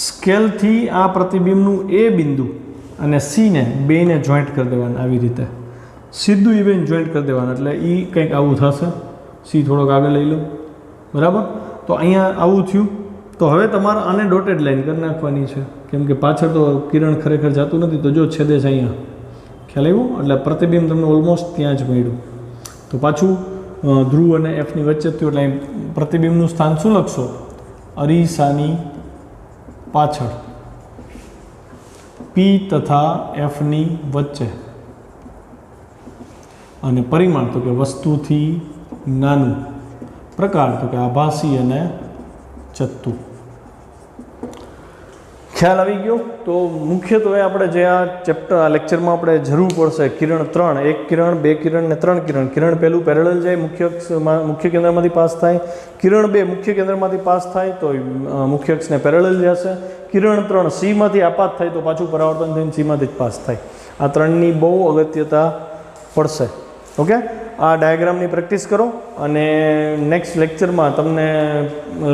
સ્કેલથી આ પ્રતિબિંબનું એ બિંદુ અને સીને બેને જોઈન્ટ કરી દેવાના. આવી રીતે સીધું એ બેને જોઈન્ટ કરી દેવાના, એટલે એ કંઈક આવું થશે. સી થોડોક આગળ લઈ લો, બરાબર. તો અહીંયા આવું થયું. તો હવે તમારે આને ડોટેડ લાઈન કરી નાખવાની છે, કેમ કે પાછળ તો કિરણ ખરેખર જતું નથી. તો જો છેદે છે અહીંયા, ખ્યાલ આવ્યો? એટલે પ્રતિબિંબ તમને ઓલમોસ્ટ ત્યાં જ મળ્યું. તો પાછું ધ્રુવ અને એફની વચ્ચે થયું, એટલે પ્રતિબિંબનું સ્થાન શું લખશો? અરીસાની પાછળ, પી તથા એફની વચ્ચે. અને પરિમાણ તો કે વસ્તુથી નાનું, પ્રકાર તો કે આભાસી અને ચત્તુ. ખ્યાલ આવી ગયો? તો મુખ્યત્વે આપણે જે આ ચેપ્ટર આ લેક્ચરમાં આપણે જરૂર પડશે કિરણ 3, 1 કિરણ, 2 કિરણ ને 3 કિરણ. કિરણ પહેલું પેરેલલ જાય, મુખ્ય કેન્દ્રમાંથી પાસ થાય. કિરણ 2 મુખ્ય કેન્દ્રમાંથી પાસ થાય તો મુખ્ય અક્ષને પેરેલલ જશે. કિરણ 3 સીમાંથી આપાત થાય તો પાછું પરાવર્તન થઈને સીમાંથી જ પાસ થાય. આ ત્રણની બહુ અગત્યતા પડશે. ઓકે, આ ડાયાગ્રામની પ્રેક્ટિસ કરો અને નેક્સ્ટ લેક્ચરમાં તમને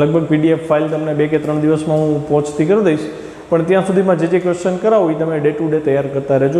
લગભગ PDF ફાઇલ તમને 2 કે 3 દિવસમાં હું પહોંચતી કરી દઈશ. પણ ત્યાં સુધીમાં જે ક્વેશ્ચન કરાવું એ તમે ડે ટુ ડે તૈયાર કરતા રહેજો.